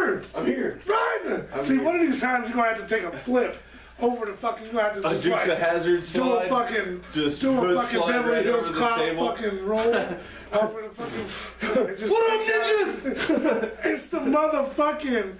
Run! I'm here. Run! See, one of these times you're going to have to take a flip over the fucking, you're going to have to just Dukes of Hazzard slide. Do a fucking, just do a fucking Beverly right Hills Cop table. fucking roll over the fucking, just what up, ninjas? It's the motherfucking,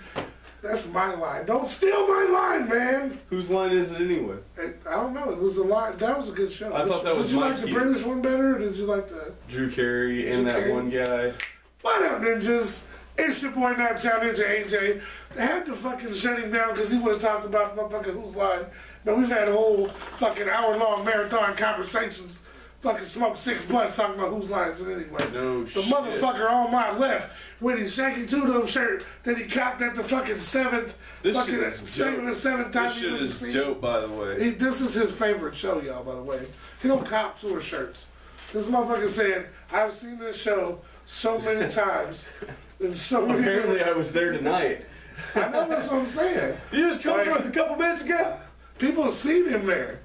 that's my line. Don't steal my line, man. Whose line is it anyway? I don't know. It was the line. That was a good show. I thought that was Did you Mike like the Hughes. British one better, or did you like the Drew Carey and that one guy. What up, ninjas? It's your boy Naptown Ninja AJ. They had to fucking shut him down because he would have talked about motherfucking Who's Line. Now we've had whole fucking hour-long marathon conversations. Fucking smoked 6 blunts talking about Who's Lines and anyway. No the shit. motherfucker on my left with his Shaky Two-Dome shirt that he copped at the fucking seventh. This fucking shit is dope. seventh time This shit is dope, by the way. This is his favorite show, y'all, by the way. He don't cop tour shirts. This motherfucker said, I've seen this show so many times. And so many Apparently I was there tonight. I know, that's what I'm saying. You just come from a couple minutes ago. People have seen him there.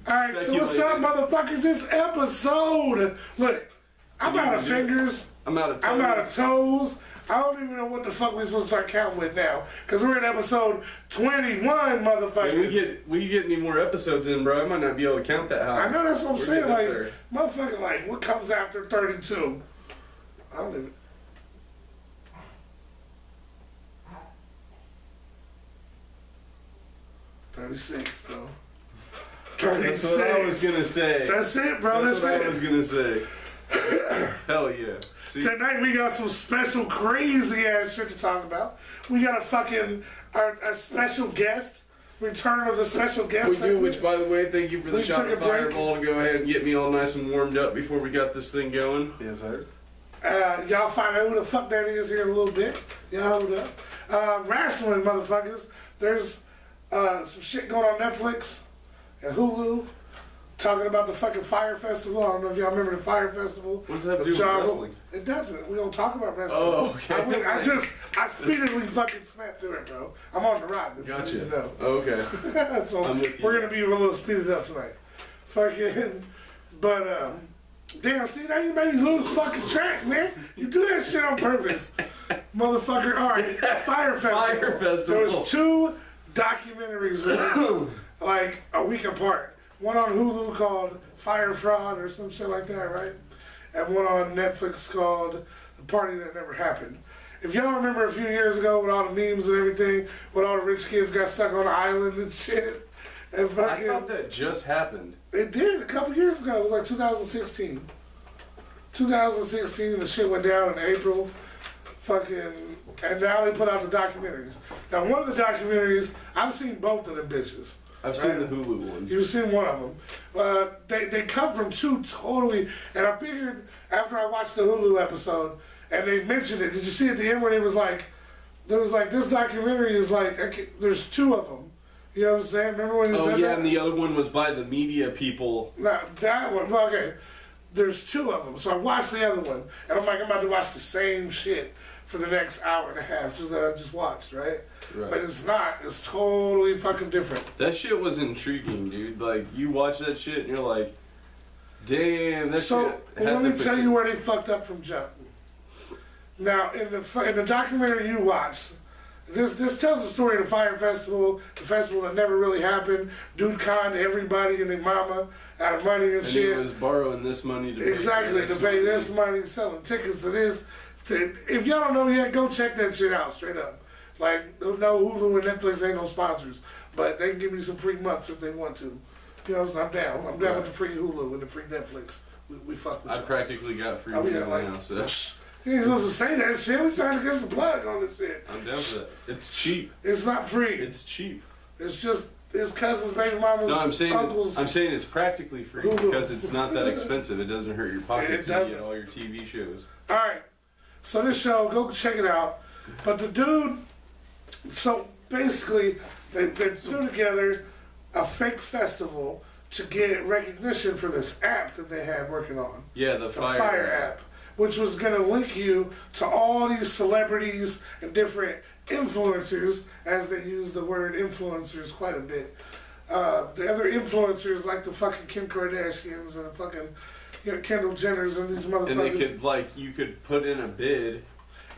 Alright, so what's up, motherfuckers? This episode. Look, I'm out of fingers. I'm out of toes. I'm out of toes. I don't even know what the fuck we're supposed to start counting with now. Because we're in episode 21, motherfuckers. Hey, we get any more episodes in, bro. I might not be able to count that high. I know, that's what I'm saying. Like, there. motherfucker, like, what comes after 32? I don't even. 36, bro. 36. That's what I was gonna say. That's it, bro. That's what I was gonna say. Hell yeah. See? Tonight we got some special crazy ass shit to talk about. We got a special guest. Return of the special guest. We do, which by the way, thank you for the shot of fireball to go ahead and get me all nice and warmed up before we got this thing going. Yes, sir. Y'all find out who the fuck that is here in a little bit. Y'all hold up. Wrestling, motherfuckers. There's some shit going on Netflix and Hulu talking about the fucking Fire Festival. I don't know if y'all remember the Fire Festival. What does that have to do with wrestling? It doesn't. We don't talk about wrestling. Oh, okay. I speedily fucking snapped to it, bro. I'm on the ride. Gotcha. You know. Oh, okay. So we're going to be a little speeded up tonight. Fucking, but, damn, see, now you made me lose fucking track, man. You do that shit on purpose. Motherfucker. All right, Fire Festival. Fire Festival. There was 2 documentaries released, like a week apart. One on Hulu called Fire Fraud or some shit like that, right? And one on Netflix called The Party That Never Happened. If y'all remember a few years ago with all the memes and everything, when all the rich kids got stuck on the island and shit. And fucking, I thought that just happened. It did a couple years ago. It was like 2016. 2016, the shit went down in April. Fucking, and now they put out the documentaries. Now, one of the documentaries, I've seen both of them bitches. I've seen the Hulu one. You've seen one of them. They come from 2 totally, and I figured after I watched the Hulu episode, and they mentioned it, did you see at the end where it was like, there was like, this documentary is like, there's 2 of them. You know what I'm saying? Remember when he said that? And the other one was by the media people. No, that one, well, okay. There's 2 of them. So I watched the other one, and I'm like, I'm about to watch the same shit for the next hour and a half, just that I just watched, right? But it's not. It's totally fucking different. That shit was intriguing, dude. Like, you watch that shit and you're like, damn, that shit had let me tell you where they fucked up from jump. Now, in the documentary you watched, this tells the story of the Fire Festival, the festival that never really happened. Dude conned everybody and their mama out of money and shit. And he was borrowing this money to pay this money, selling tickets to this. If y'all don't know yet, go check that shit out, straight up. Like, no Hulu and Netflix ain't no sponsors, but they can give me some free months if they want to. You know what I'm saying? I'm down. I'm down with the free Hulu and the free Netflix. We fuck with I y'all. practically got free Hulu now, so. You ain't supposed to say that shit. We trying to get some plug on this shit. I'm down for that. It's cheap. It's not free. It's cheap. It's just his cousin's, baby mama's, uncle's. I'm saying it's practically free because it's not that expensive. It doesn't hurt your pockets and you get all your TV shows. All right. So this show, go check it out. But the dude, so basically, they threw together a fake festival to get recognition for this app that they had working on. Yeah, the Fire app, which was going to link you to all these celebrities and different influencers, as they use the word influencers quite a bit. The other influencers like the fucking Kim Kardashians and the fucking Kendall Jenners and these motherfuckers. And they could, like, you could put in a bid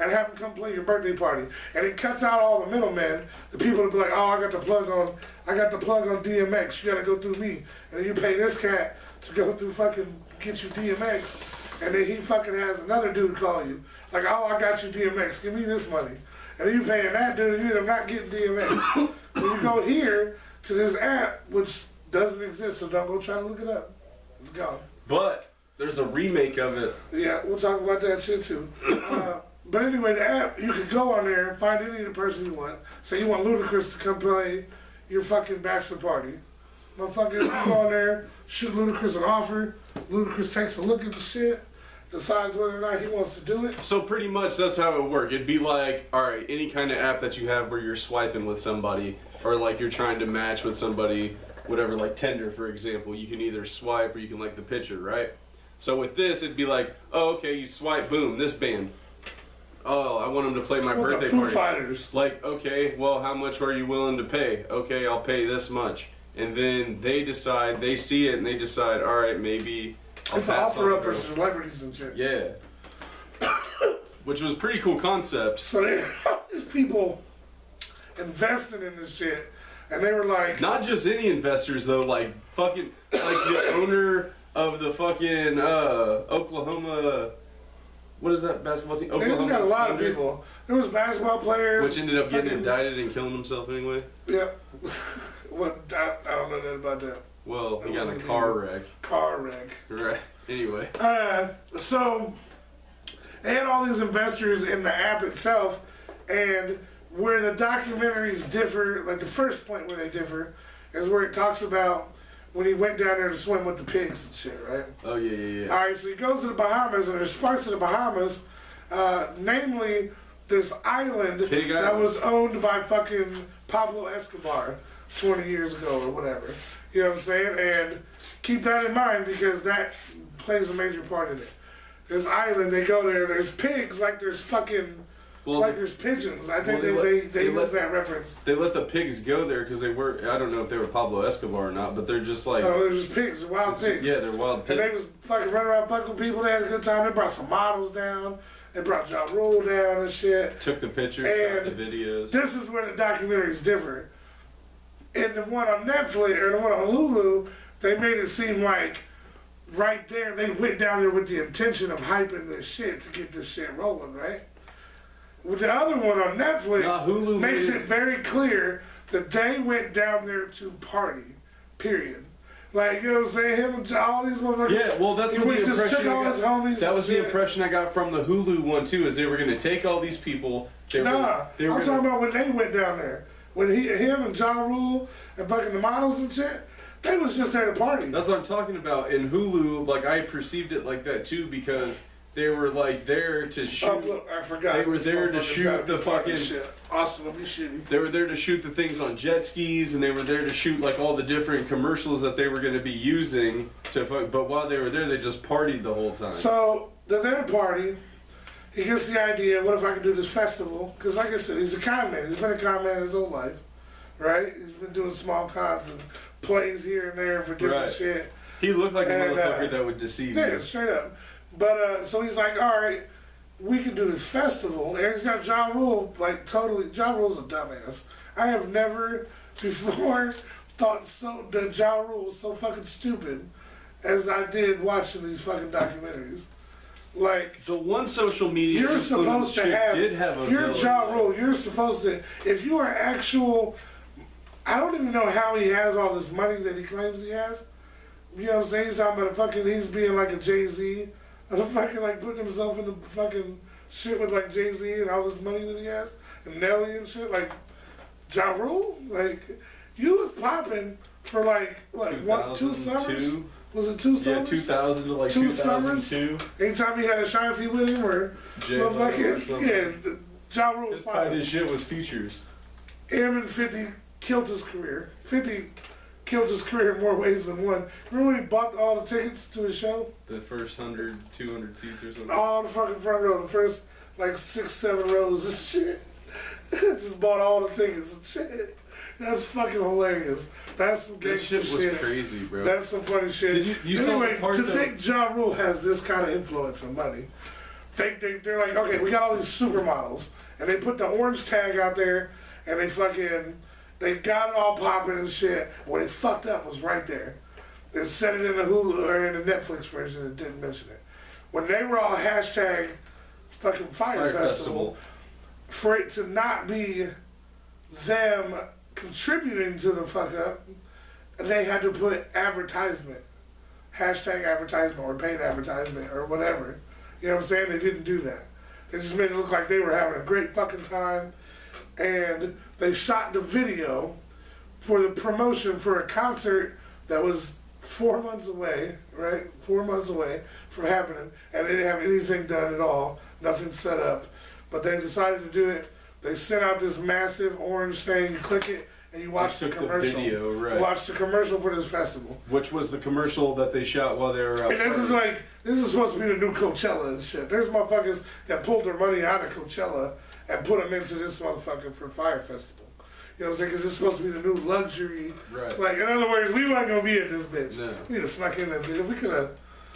and have them come play your birthday party. And it cuts out all the middlemen, the people that be like, oh, I got the plug on DMX, you gotta go through me. And then you pay this cat to go through fucking get you DMX, and then he fucking has another dude call you. Like, oh, I got you DMX, give me this money. And then you paying that dude, and you end up not getting DMX. When you go here to this app, which doesn't exist, so don't go try to look it up. It's gone. But there's a remake of it. Yeah, we'll talk about that shit too. But anyway, the app, you can go on there and find any of the person you want. Say you want Ludacris to come play your fucking bachelor party. Motherfucker, you go on there, shoot Ludacris an offer. Ludacris takes a look at the shit, decides whether or not he wants to do it. So pretty much that's how it would work. It'd be like, alright, any kind of app that you have where you're swiping with somebody, or like you're trying to match with somebody, whatever, like Tinder, for example. You can either swipe or you can like the picture, right? So with this, it'd be like, oh, okay, you swipe, boom, this band. Oh, I want them to play my birthday Foo party. Fighters. Like, okay, well, how much are you willing to pay? Okay, I'll pay this much. And then they decide, they see it, and they decide, all right, maybe I'll it's an pass offer on up for celebrities and shit. Yeah. Which was a pretty cool concept. So they these people invested in this shit, and they were like, Not just any investors, though, like fucking, like the owner of the fucking Oklahoma, what is that basketball team? they just got a lot of people. There was basketball players. Which ended up getting fucking, indicted and killing himself anyway. Yeah. What? I don't know nothing about that. Well, he got in a car wreck. Car wreck. Right. Anyway. So they had all these investors in the app itself, and where the documentaries differ, like the first point where they differ, is where it talks about when he went down there to swim with the pigs and shit, right? Oh, yeah. All right, so he goes to the Bahamas, and there's parts of the Bahamas, namely this island that was owned by fucking Pablo Escobar 20 years ago or whatever. You know what I'm saying? And keep that in mind because that plays a major part in it. This island, they go there, there's pigs like there's fucking... like there's pigeons. I think they use that reference. They let the pigs go there because they were, I don't know if they were Pablo Escobar or not, but they're just like... No, they're just pigs. They're wild pigs. Yeah, they're wild pigs. And they was fucking running around fucking with people. They had a good time. They brought some models down. They brought Ja Rule down and shit. Took the pictures, and the videos. This is where the documentaries differ. In the one on Netflix, or the one on Hulu, they made it seem like right there, they went down there with the intention of hyping this shit to get this shit rolling, right? With the other one on Netflix, Hulu makes it very clear that they went down there to party, period. Like, you know what I'm saying? Him and all these motherfuckers. Yeah, well, that's what the impression I got. That was the impression I got from the Hulu one, too, is they were going to take all these people. I'm talking about when they went down there. When him and Ja Rule and fucking the models and shit, they was just there to party. That's what I'm talking about. In Hulu, like, I perceived it like that, too, because... They were like there to shoot. Oh, look, I forgot. They were there to shoot the fucking. Austin will be shitty. They were there to shoot the things on jet skis, and they were there to shoot like all the different commercials that they were going to be using to. But while they were there, they just partied the whole time. So they're there to party. He gets the idea. What if I could do this festival? Because like I said, he's a con man. He's been a con man his whole life, right? He's been doing small cons and plays here and there for different shit. He looked like a motherfucker that would deceive you. Yeah, straight up. But, so he's like, all right, we can do this festival. And he's got Ja Rule, like, totally, Ja Rule's a dumbass. I have never before thought that Ja Rule was so fucking stupid as I did watching these fucking documentaries. Like, the one social media you're supposed to have, did have a you're Ja Rule, you're supposed to, if you are actual, I don't even know how he has all this money that he claims he has. You know what I'm saying? He's talking about he's being like a Jay-Z. Fucking like putting himself in the fucking shit with like Jay-Z and all this money that he has and Nelly and shit. Like Ja Rule, like you was popping for like what 2 summers? Was it 2 summers? Yeah, 2000 to like 2002. Anytime he had Ashanti with him or motherfucking Ja Rule was popping. His shit was features. Him and 50 killed his career. 50 killed his career in more ways than one. Remember when he bought all the tickets to his show? The first 100, 200 seats or something? All the fucking front row. The first, like, 6, 7 rows and shit. Just bought all the tickets and shit. That's fucking hilarious. That's some gangster shit. That shit was crazy, bro. That's some funny shit. You anyway, to think Ja Rule has this kind of influence and money, they're like, okay, we got all these supermodels, and they put the orange tag out there, and they got it all popping and shit. What they fucked up was right there. They said it in the Hulu or in the Netflix version and didn't mention it. When they were all hashtag fucking Fire Festival, for it to not be them contributing to the fuck up, they had to put advertisement, hashtag advertisement or paid advertisement or whatever. You know what I'm saying? They didn't do that. They just made it look like they were having a great fucking time, and they shot the video for the promotion for a concert that was 4 months away, right? 4 months away from happening, and they didn't have anything done at all, nothing set up. But they decided to do it. They sent out this massive orange thing. You click it, and you watch the commercial. The video, right. You watch the commercial for this festival. Which was the commercial that they shot while they were out. And this is supposed to be the new Coachella and shit. There's motherfuckers that pulled their money out of Coachella and put them into this motherfucker for Fire Festival. You know what I'm saying? Because it's supposed to be the new luxury. Right. Like, in other words, we weren't going to be at this bitch. No. We'd have snuck in that bitch. If we could have...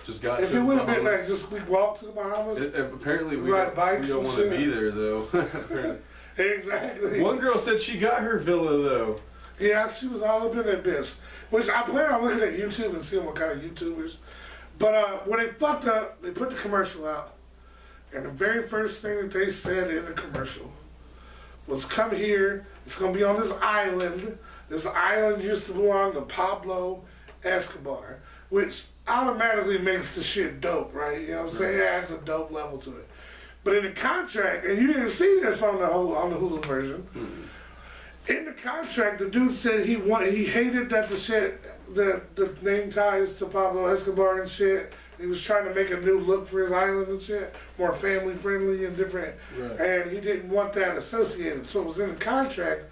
Just got if to it would have been Bahamas. like, just we walked to the Bahamas. Apparently we ride bikes don't and want to shit. be there, though. Exactly. One girl said she got her villa, though. Yeah, she was all up in that bitch. Which I plan on looking at YouTube and seeing what kind of YouTubers. But when they fucked up, they put the commercial out. And the very first thing that they said in the commercial was, come here, it's going to be on this island. This island used to belong to Pablo Escobar, which automatically makes the shit dope, right? You know what I'm saying? It adds a dope level to it. But in the contract, and you didn't see this on the Hulu version, in the contract, the dude said he hated that the name ties to Pablo Escobar and shit. He was trying to make a new look for his island and shit, more family friendly and different. Right. And he didn't want that associated. So it was in the contract,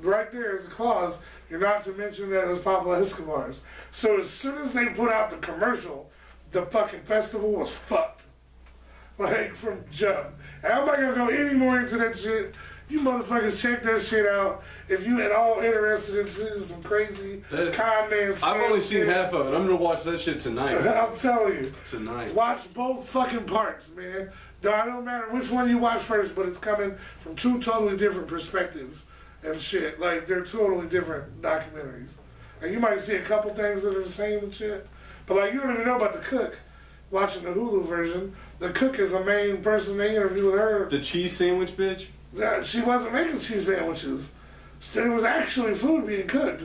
right there is a clause, you're not to mention that it was Pablo Escobar's. So as soon as they put out the commercial, the fucking festival was fucked. Like, from jump. And I'm not gonna go any more into that shit. You motherfuckers check that shit out. If you at all interested in seeing some crazy con man scam I've only seen shit, half of it. I'm gonna watch that shit tonight. I'm telling you. Tonight. Watch both fucking parts, man. No, it don't matter which one you watch first, but it's coming from two totally different perspectives and shit. Like, they're totally different documentaries. And you might see a couple things that are the same and shit. But, like, you don't even know about the cook. Watching the Hulu version, the cook is the main person they interview with her. The cheese sandwich bitch? Yeah, she wasn't making cheese sandwiches. There was actually food being cooked.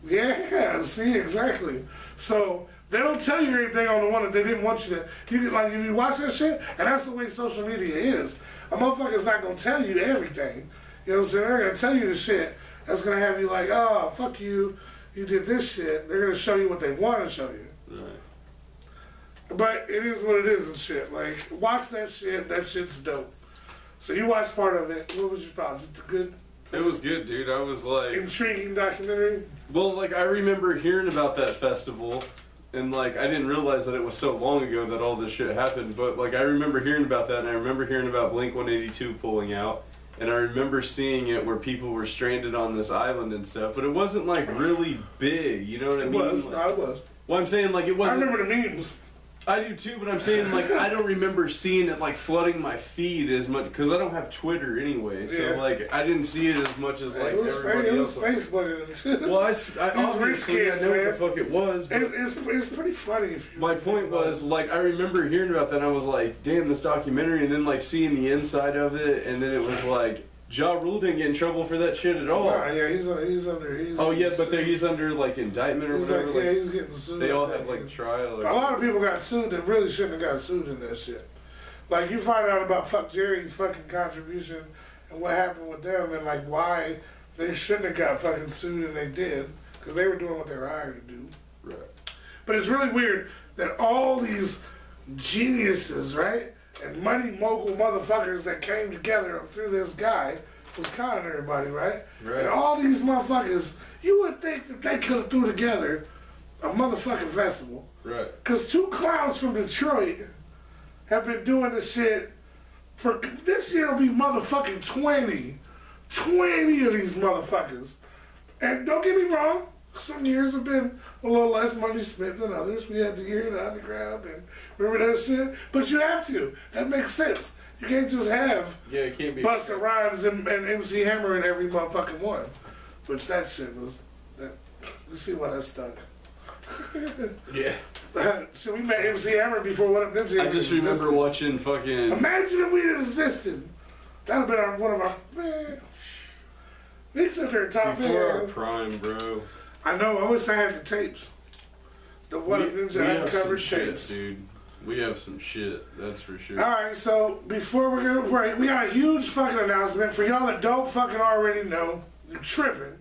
Yeah, see, exactly. So they don't tell you anything on the one that they didn't want you to. You like, if you watch that shit, and that's the way social media is. A motherfucker's not gonna tell you everything. You know what I'm saying? They're gonna tell you the shit that's gonna have you like, oh, fuck you, you did this shit. They're gonna show you what they want to show you. Right. But it is what it is and shit. Like, watch that shit. That shit's dope. So you watched part of it. What was your thoughts? Was it good? It was good, dude. I was like... Intriguing documentary? Well, like, I remember hearing about that festival, and, like, I didn't realize that it was so long ago that all this shit happened, but, like, I remember hearing about that, and I remember hearing about Blink-182 pulling out, and I remember seeing it where people were stranded on this island and stuff, but it wasn't, like, really big, you know what I mean? It was. Like, No, it was. well, I'm saying, like, it wasn't... I remember the memes. I do too, but I'm saying, like, I don't remember seeing it, like, flooding my feed as much, because I don't have Twitter anyway, so, Yeah. like, I didn't see it as much as, like, everybody else. It was Facebook. Well, I obviously I know what the fuck it was, but It's pretty funny if you... my point was, like, I remember hearing about that, and I was like, damn, this documentary, and then, like, seeing the inside of it, and then it was like, Ja Rule didn't get in trouble for that shit at all. Nah, yeah, he's under he's under, like, indictment or whatever. Like, yeah, he's getting sued. They all have, like, trial or a lot of people got sued that really shouldn't have got sued in that shit. Like, you find out about Fuck Jerry's fucking contribution and what happened with them and, like, why they shouldn't have got fucking sued and they did, because they were doing what they were hired to do. Right. But it's really weird that all these geniuses, right, and money mogul motherfuckers that came together through this guy was conning everybody, right? Right. And all these motherfuckers, you would think that they could have threw together a motherfucking festival. Right. Because two clowns from Detroit have been doing this shit for, this year will be motherfucking 20 of these motherfuckers. And don't get me wrong, Some years have been a little less money spent than others. We had the year in the underground and remember that shit? But you have to. That makes sense. You can't just have it can't be Busta Rhymes and MC Hammer in every motherfucking one. Which that shit was, you see why that stuck. Yeah. So we met MC Hammer before What Up MC Hammer I just remember existed. watching fucking... Imagine if we had existed. That would have been one of our, man. We sit there top Before our man. prime, bro. I know, I wish I had the tapes. The What Up Ninja uncovered tapes. Shit, dude. We have some shit, that's for sure. Alright, so before we go to break, we got a huge fucking announcement for y'all that don't fucking already know. You're tripping,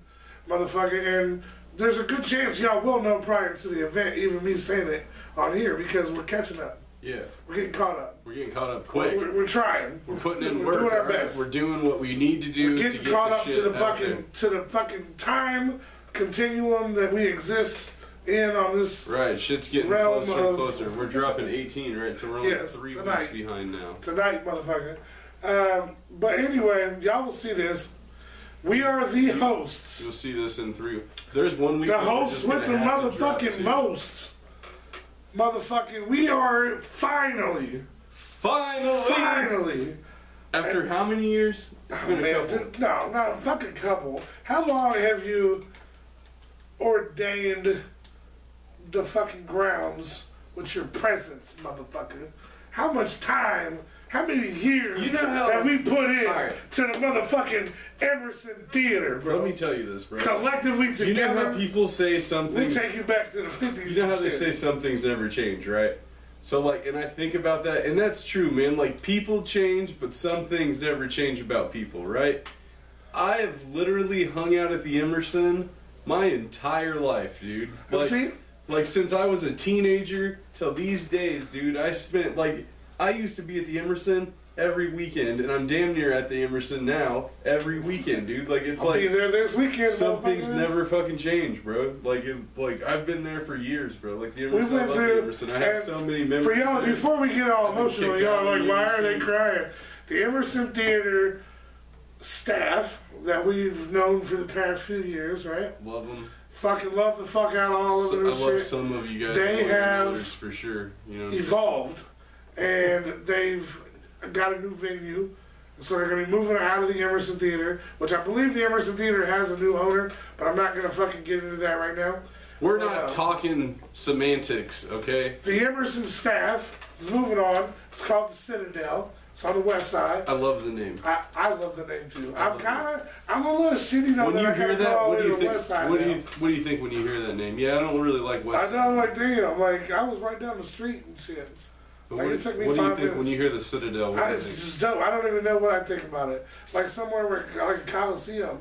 motherfucker, and there's a good chance y'all will know prior to the event, even me saying it on here, because we're catching up. Yeah. We're getting caught up. We're getting caught up quick. We're trying. We're putting in We're work. doing our right? best. We're doing what we need to do We're to getting get caught the up shit to the out there. fucking time continuum that we exist in on this. Right, shit's getting realm closer and of- closer. We're dropping 18, right? So we're only Yes, 3 tonight. weeks behind now. Tonight, motherfucker. But anyway, y'all will see this. We are the hosts. You'll see this in 3. There's 1 week. The that we're hosts just with the gonna have to drop motherfucking to. most. Motherfucking, we are finally. After how many years? It's been a Man, couple. dude, no, fucking couple. How long have you ordained the fucking grounds with your presence, motherfucker? How much time, how many years You know how- have we put in Alright. to the motherfucking Emerson Theater, bro? Let me tell you this, bro. Collectively You know together, how people say some we things. take you back to the 50s. You know how and they shit. say some things never change, right? So, like, and I think about that, and that's true, man. Like, people change, but some things never change about people, right? I have literally hung out at the Emerson my entire life, dude. See? Like, since I was a teenager till these days, dude, I spent, like, I used to be at the Emerson every weekend, and I'm damn near at the Emerson now every weekend, dude. Like, it's I'll be like... there this weekend. Some things motherfuckers. never fucking change, bro. Like, I've been there for years, bro. Like the Emerson, I went love through- the Emerson. I have and so many memories. For y'all, there. before we get all I've been emotional, kicked y'all out are of like, the why are they Emerson. crying? The Emerson Theater staff that we've known for the past few years, right? Love them. Fucking love the fuck out of all of So, them I and love shit. some of you guys. They more than have others for sure. You know, what I'm saying? Evolved, and they've got a new venue. So they're going to be moving out of the Emerson Theater, which I believe the Emerson Theater has a new owner, but I'm not going to fucking get into that right now. We're not talking semantics, okay? The Emerson staff is moving on. It's called the Citadel. It's on the west side. I love the name. I love the name too. I I'm a little shitty though When that you I hear gotta go that, all what the do way you to the think? west side What do now. you think when you hear that name? Yeah, I don't really like West I Side. know, like damn, like I was right down the street and shit. But Like, what, it took me what do you 5 think when minutes. you hear the Citadel? What do you It's think? just dope. I don't even know what I think about it. Like somewhere where like a Coliseum,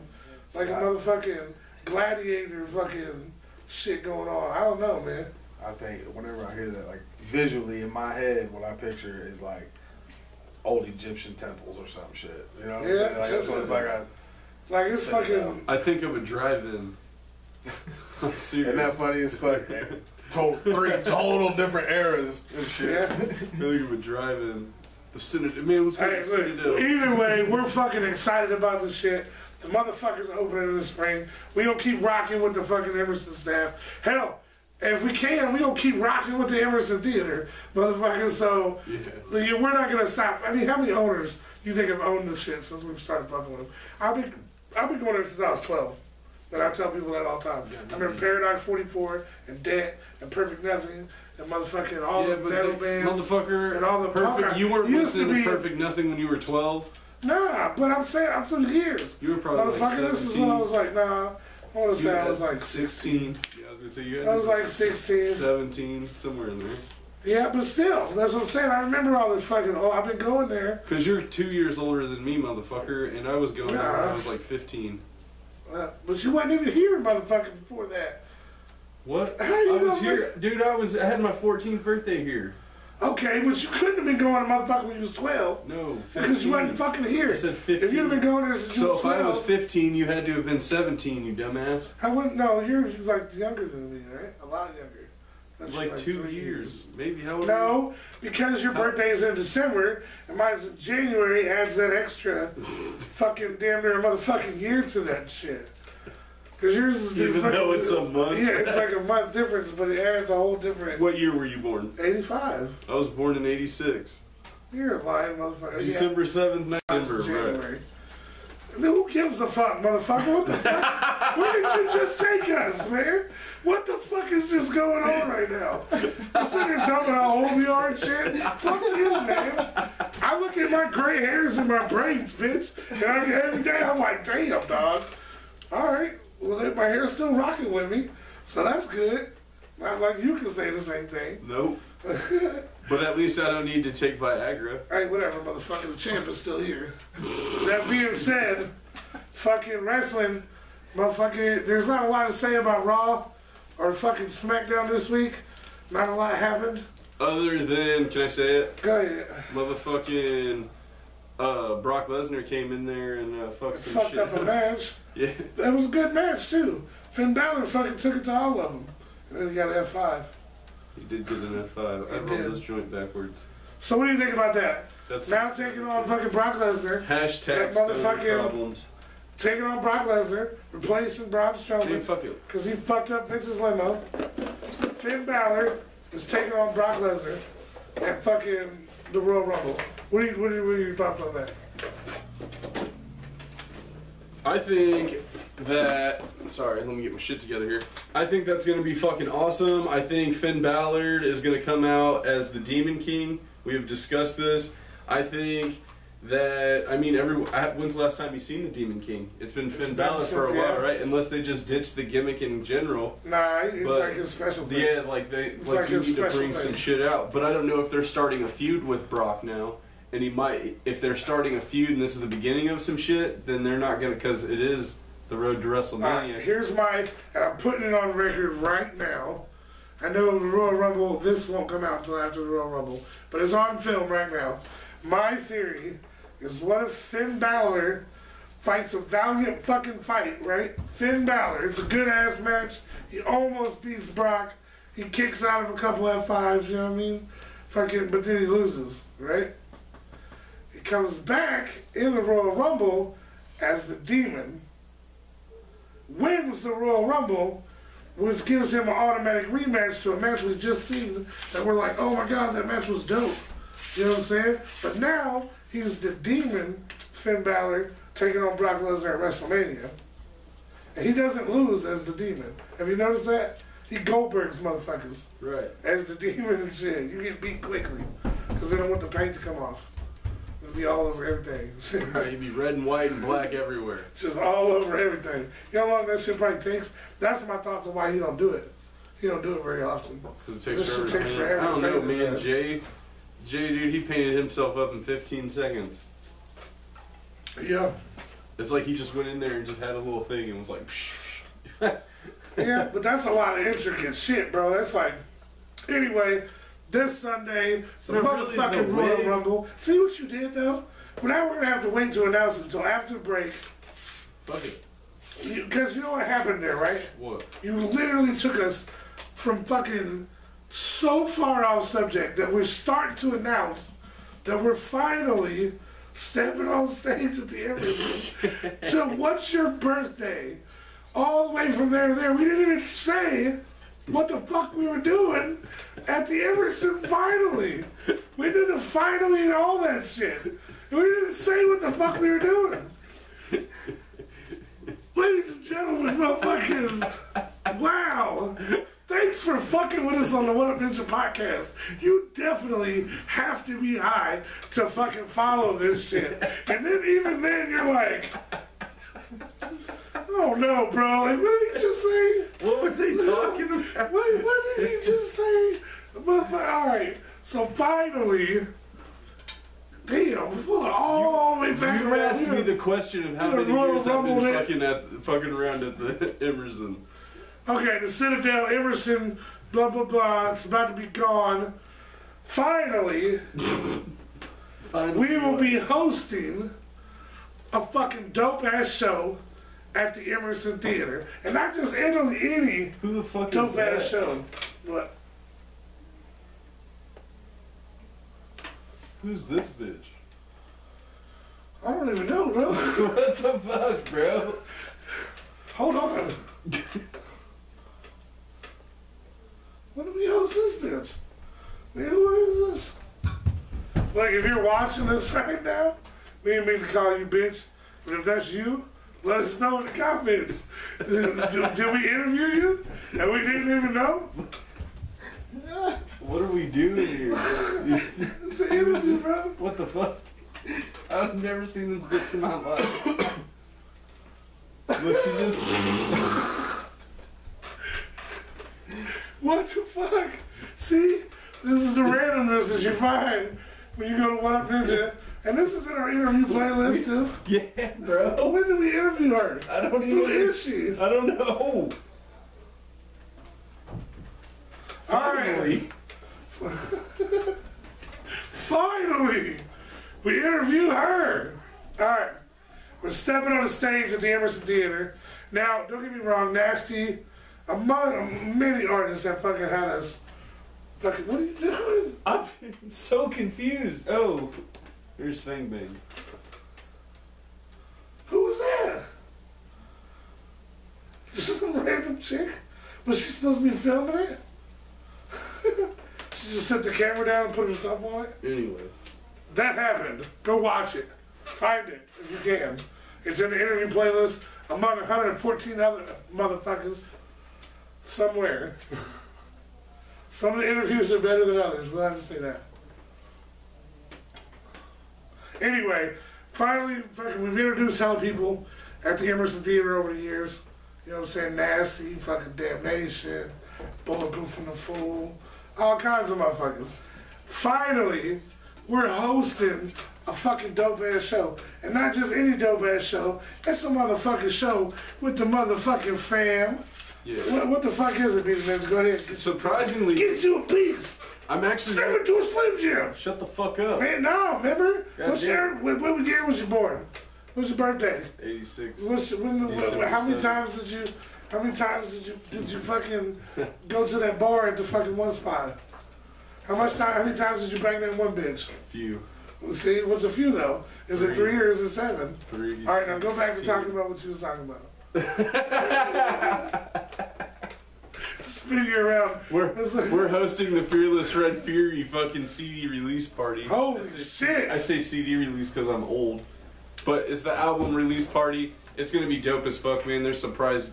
like a motherfucking gladiator fucking shit going on. I don't know, man. I think whenever I hear that, like visually in my head, what I picture is like old Egyptian temples or some shit. You know what I'm Yeah, saying? Like, that's what like Like it's Citadel. fucking. I think of a drive-in. I'm serious. isn't that funny as fuck? Three total different eras and shit. Yeah. I think of a drive-in. The Citadel. Man, let's go to Hey, the look, Citadel. either way, we're fucking excited about this shit. The motherfuckers are opening in the spring. We gonna keep rocking with the fucking Emerson staff. Hell, if we can, we gonna keep rocking with the Emerson Theater, motherfuckers. So Yeah. we're not gonna stop. I mean, how many owners you think have owned this shit since we started fucking with them? I've been going there since I was 12. And I tell people that all the time. I remember Paradise 44 and Debt and Perfect Nothing and motherfucking all Yeah, the but metal the bands. motherfucker, and all the perfect. punk- You weren't used to listening to be- Perfect Nothing when you were 12. Nah, but I'm saying I'm through the years. You were probably like Motherfucker, 17. this is when I was like, nah. I want to You say I had was like 16. Yeah, I was gonna say you had. I was like 16. 17, somewhere in there. Yeah, but still, that's what I'm saying. I remember all this fucking. Oh, I've been going there. Cause you're 2 years older than me, motherfucker, and I was going there when I Nah. was like 15. But you wasn't even here, motherfucker, before that. What? How you I was motherfucker- here, dude. I had my 14th birthday here. Okay, but you couldn't have been going to motherfucker when you was 12. No, 15. Because you wasn't fucking here. I said 15. If you'd have been going there since you So was if 12. I was 15, you had to have been 17, you dumbass. I wouldn't, no, you're like younger than me, right? A lot younger. That's Like 2 3 years, maybe. How old are you? No, because your birthday is in December and mine's in January, adds that extra fucking damn near a motherfucking year to that shit. Because yours is Even though it's a month. Yeah, it's like a month difference, but it adds a whole different. What year were you born? 85. I was born in 86. You're a lying motherfucker. December 7th, December, January. right. Who gives a fuck, motherfucker? What the fuck? Where did you just take us, man? What the fuck is just going on right now? You sitting here talking about how old we are and shit? Fuck you, man. I look at my gray hairs and my braids, bitch, and every day I'm like, damn, dog. All right, well, my hair's still rocking with me, so that's good. Not like you can say the same thing. Nope. But at least I don't need to take Viagra. Hey, whatever, motherfucker. The champ is still here. That being said, fucking wrestling, motherfucking, there's not a lot to say about Raw or fucking SmackDown this week. Not a lot happened. Other than, can I say it? Go ahead. Motherfucking Brock Lesnar came in there and fucked some Fucked shit up a match. Yeah. That was a good match, too. Finn Balor fucking took it to all of them. And then he got an F5. He did get an F5. I rolled this joint backwards. So what do you think about that? That's now taking on fucking Brock Lesnar. Hashtag that stoner problems. Taking on Brock Lesnar, replacing Braun Strowman. Fuck it. Because he fucked up Vince's limo. Finn Balor is taking on Brock Lesnar at fucking the Royal Rumble. What are your thoughts on that? I think that, sorry, let me get my shit together here. I think that's going to be fucking awesome. I think Finn Balor is going to come out as the Demon King. We have discussed this. I think that, I mean, when's the last time you've seen the Demon King? It's been Finn Balor for a while, right? Unless they just ditch the gimmick in general. Nah, it's like his special thing. Yeah, like you need to bring some shit out. But I don't know if they're starting a feud with Brock now. And he might, if they're starting a feud and this is the beginning of some shit, then they're not going to, because it is the road to WrestleMania. Here's my, and I'm putting it on record right now. I know the Royal Rumble, this won't come out until after the Royal Rumble, but it's on film right now. My theory is, what if Finn Balor fights a valiant fucking fight, right? Finn Balor, it's a good ass match. He almost beats Brock. He kicks out of a couple F5s, you know what I mean? Fucking, but then he loses, right? He comes back in the Royal Rumble as the Demon, wins the Royal Rumble, which gives him an automatic rematch to a match we just seen that we're like, oh my god, that match was dope. You know what I'm saying? But now, he's the Demon, Finn Balor, taking on Brock Lesnar at WrestleMania. And he doesn't lose as the Demon. Have you noticed that? He Goldbergs motherfuckers. Right. As the Demon and shit. You get beat quickly. Because they don't want the paint to come off. It'll be all over everything. Right, you'd be red and white and black everywhere. Just all over everything. You know how long that shit probably takes? That's my thoughts on why he don't do it. He don't do it very often. Because it takes forever. I don't know, man. Jay, dude, he painted himself up in 15 seconds. Yeah. It's like he just went in there and just had a little thing and was like, psh. Yeah, but that's a lot of intricate shit, bro. That's like, anyway, this Sunday, the motherfucking Royal Rumble. See what you did, though? Well, now we're going to have to wait to announce it until after the break. Fuck it. Because you know what happened there, right? What? You literally took us from fucking so far off subject that we're starting to announce that we're finally stepping on stage at the Emerson. So what's your birthday? All the way from there to there. We didn't even say what the fuck we were doing at the Emerson finally. We did the finally and all that shit. And we didn't say what the fuck we were doing. Ladies and gentlemen, motherfucking, wow. Thanks for fucking with us on the What Up Ninja podcast. You definitely have to be high to fucking follow this shit. And then even then you're like, oh no, bro. Like, what did he just say? What were they talking about? What did he just say? But alright, so finally, damn, we're all the way back you around. asked me the question of how many years I've been fucking around at the Emerson. Okay, the Citadel, Emerson, blah, blah, blah, it's about to be gone. Finally, we will be hosting a fucking dope-ass show at the Emerson Theater. And not just any Who the fuck dope-ass show. What? Who's this bitch? I don't even know, bro. What the fuck, bro? Hold on. When do we host this bitch? Man, what is this? Like, if you're watching this right now, we didn't mean to call you bitch, but if that's you, let us know in the comments. Did we interview you? And we didn't even know? What are we doing here? It's an interview, bro. What the fuck? I've never seen this bitch in my life. Look, she just... What the fuck? See? This is the randomness that you find when you go to What Up Ninja. And this is in our interview playlist, too. Yeah, bro. When did we interview her? I don't even... Who is she? I don't know. Alright. Finally! We interview her! Alright. We're stepping on the stage at the Emerson Theater. Now, don't get me wrong, Nasty, among many artists that fucking had us. Fucking, what are you doing? I'm so confused. Oh, here's Fang Bang. Who was that? Just some random chick? Was she supposed to be filming it? She just set the camera down and put her stuff on it? Anyway. That happened. Go watch it. Find it if you can. It's in the interview playlist among 114 other motherfuckers somewhere. Some of the interviews are better than others. We'll have to say that. Anyway, finally, fucking, we've introduced hella people at the Emerson Theater over the years. You know what I'm saying? Nasty, fucking Damnation, Bulletproof from the Fool, all kinds of motherfuckers. Finally, we're hosting a fucking dope ass show. And not just any dope ass show, it's a motherfucking show with the motherfucking fam. Yeah. What the fuck is it, Beats Ninja? Go ahead. Surprisingly, Get you a piece. I'm actually... Step into a Slim Jim. Shut the fuck up. Man, no, remember? God What year was you born? What's your birthday? 86. How many times did you fucking go to that bar at the fucking one spot? How many times did you bang that one bitch? Few. See, what's a few though? Is it 3 or is it 7? 3. All right, now go back to talking about what you was talking about. Spin you around. We're hosting the Fearless Red Fury fucking CD release party. Holy shit! I say CD release because I'm old, but it's the album release party. It's gonna be dope as fuck, man. There's surprise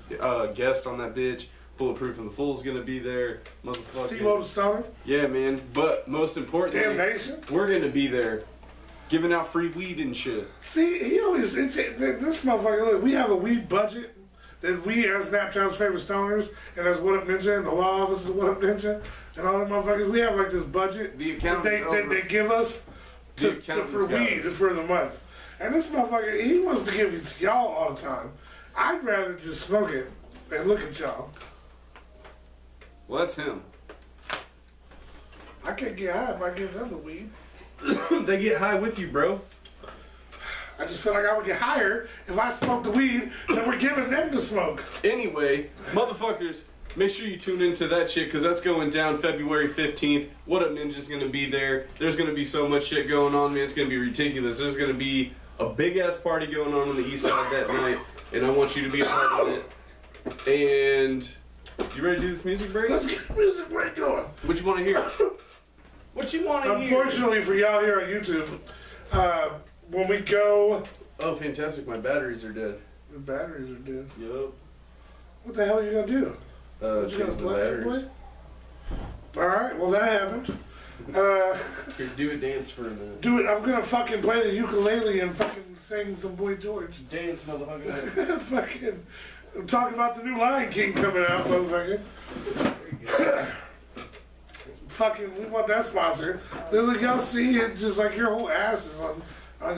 guest on that bitch. Bulletproof and the Fool's gonna be there, motherfucker. Steve O the Stoner. Yeah, man. But most importantly, Damnation. we're gonna be there, giving out free weed and shit. See, he always this motherfucker. Look, we have a weed budget that we, as Naptown's favorite stoners, and as What Up Ninja, and the law office of What Up Ninja, and all the motherfuckers, we have like this budget The that they give us for weed for the month. And this motherfucker, he wants to give it to y'all all the time. I'd rather just smoke it and look at y'all. Well, that's him. I can't get high if I give them the weed. They get high with you, bro. I just feel like I would get higher if I smoked the weed that we're giving them to smoke. Anyway, motherfuckers, make sure you tune into that shit because that's going down February 15th. What Up Ninja's gonna be there. There's gonna be so much shit going on, man. It's gonna be ridiculous. There's gonna be a big ass party going on the east side that night, and I want you to be a part of it. And you ready to do this music break? Let's get the music break going. What you want to hear? What you want to hear? Unfortunately for y'all here on YouTube, when we go... Oh, fantastic. My batteries are dead. The batteries are dead. Yup. What the hell are you going to do? Change the batteries. Alright, well that happened. Here, do a dance for a minute. Do it. I'm going to fucking play the ukulele and fucking sing some Boy George. Dance, motherfucker. Fucking... I'm talking about the new Lion King coming out, motherfucker. Fucking, we want that sponsor. Like y'all see it, just like your whole ass is on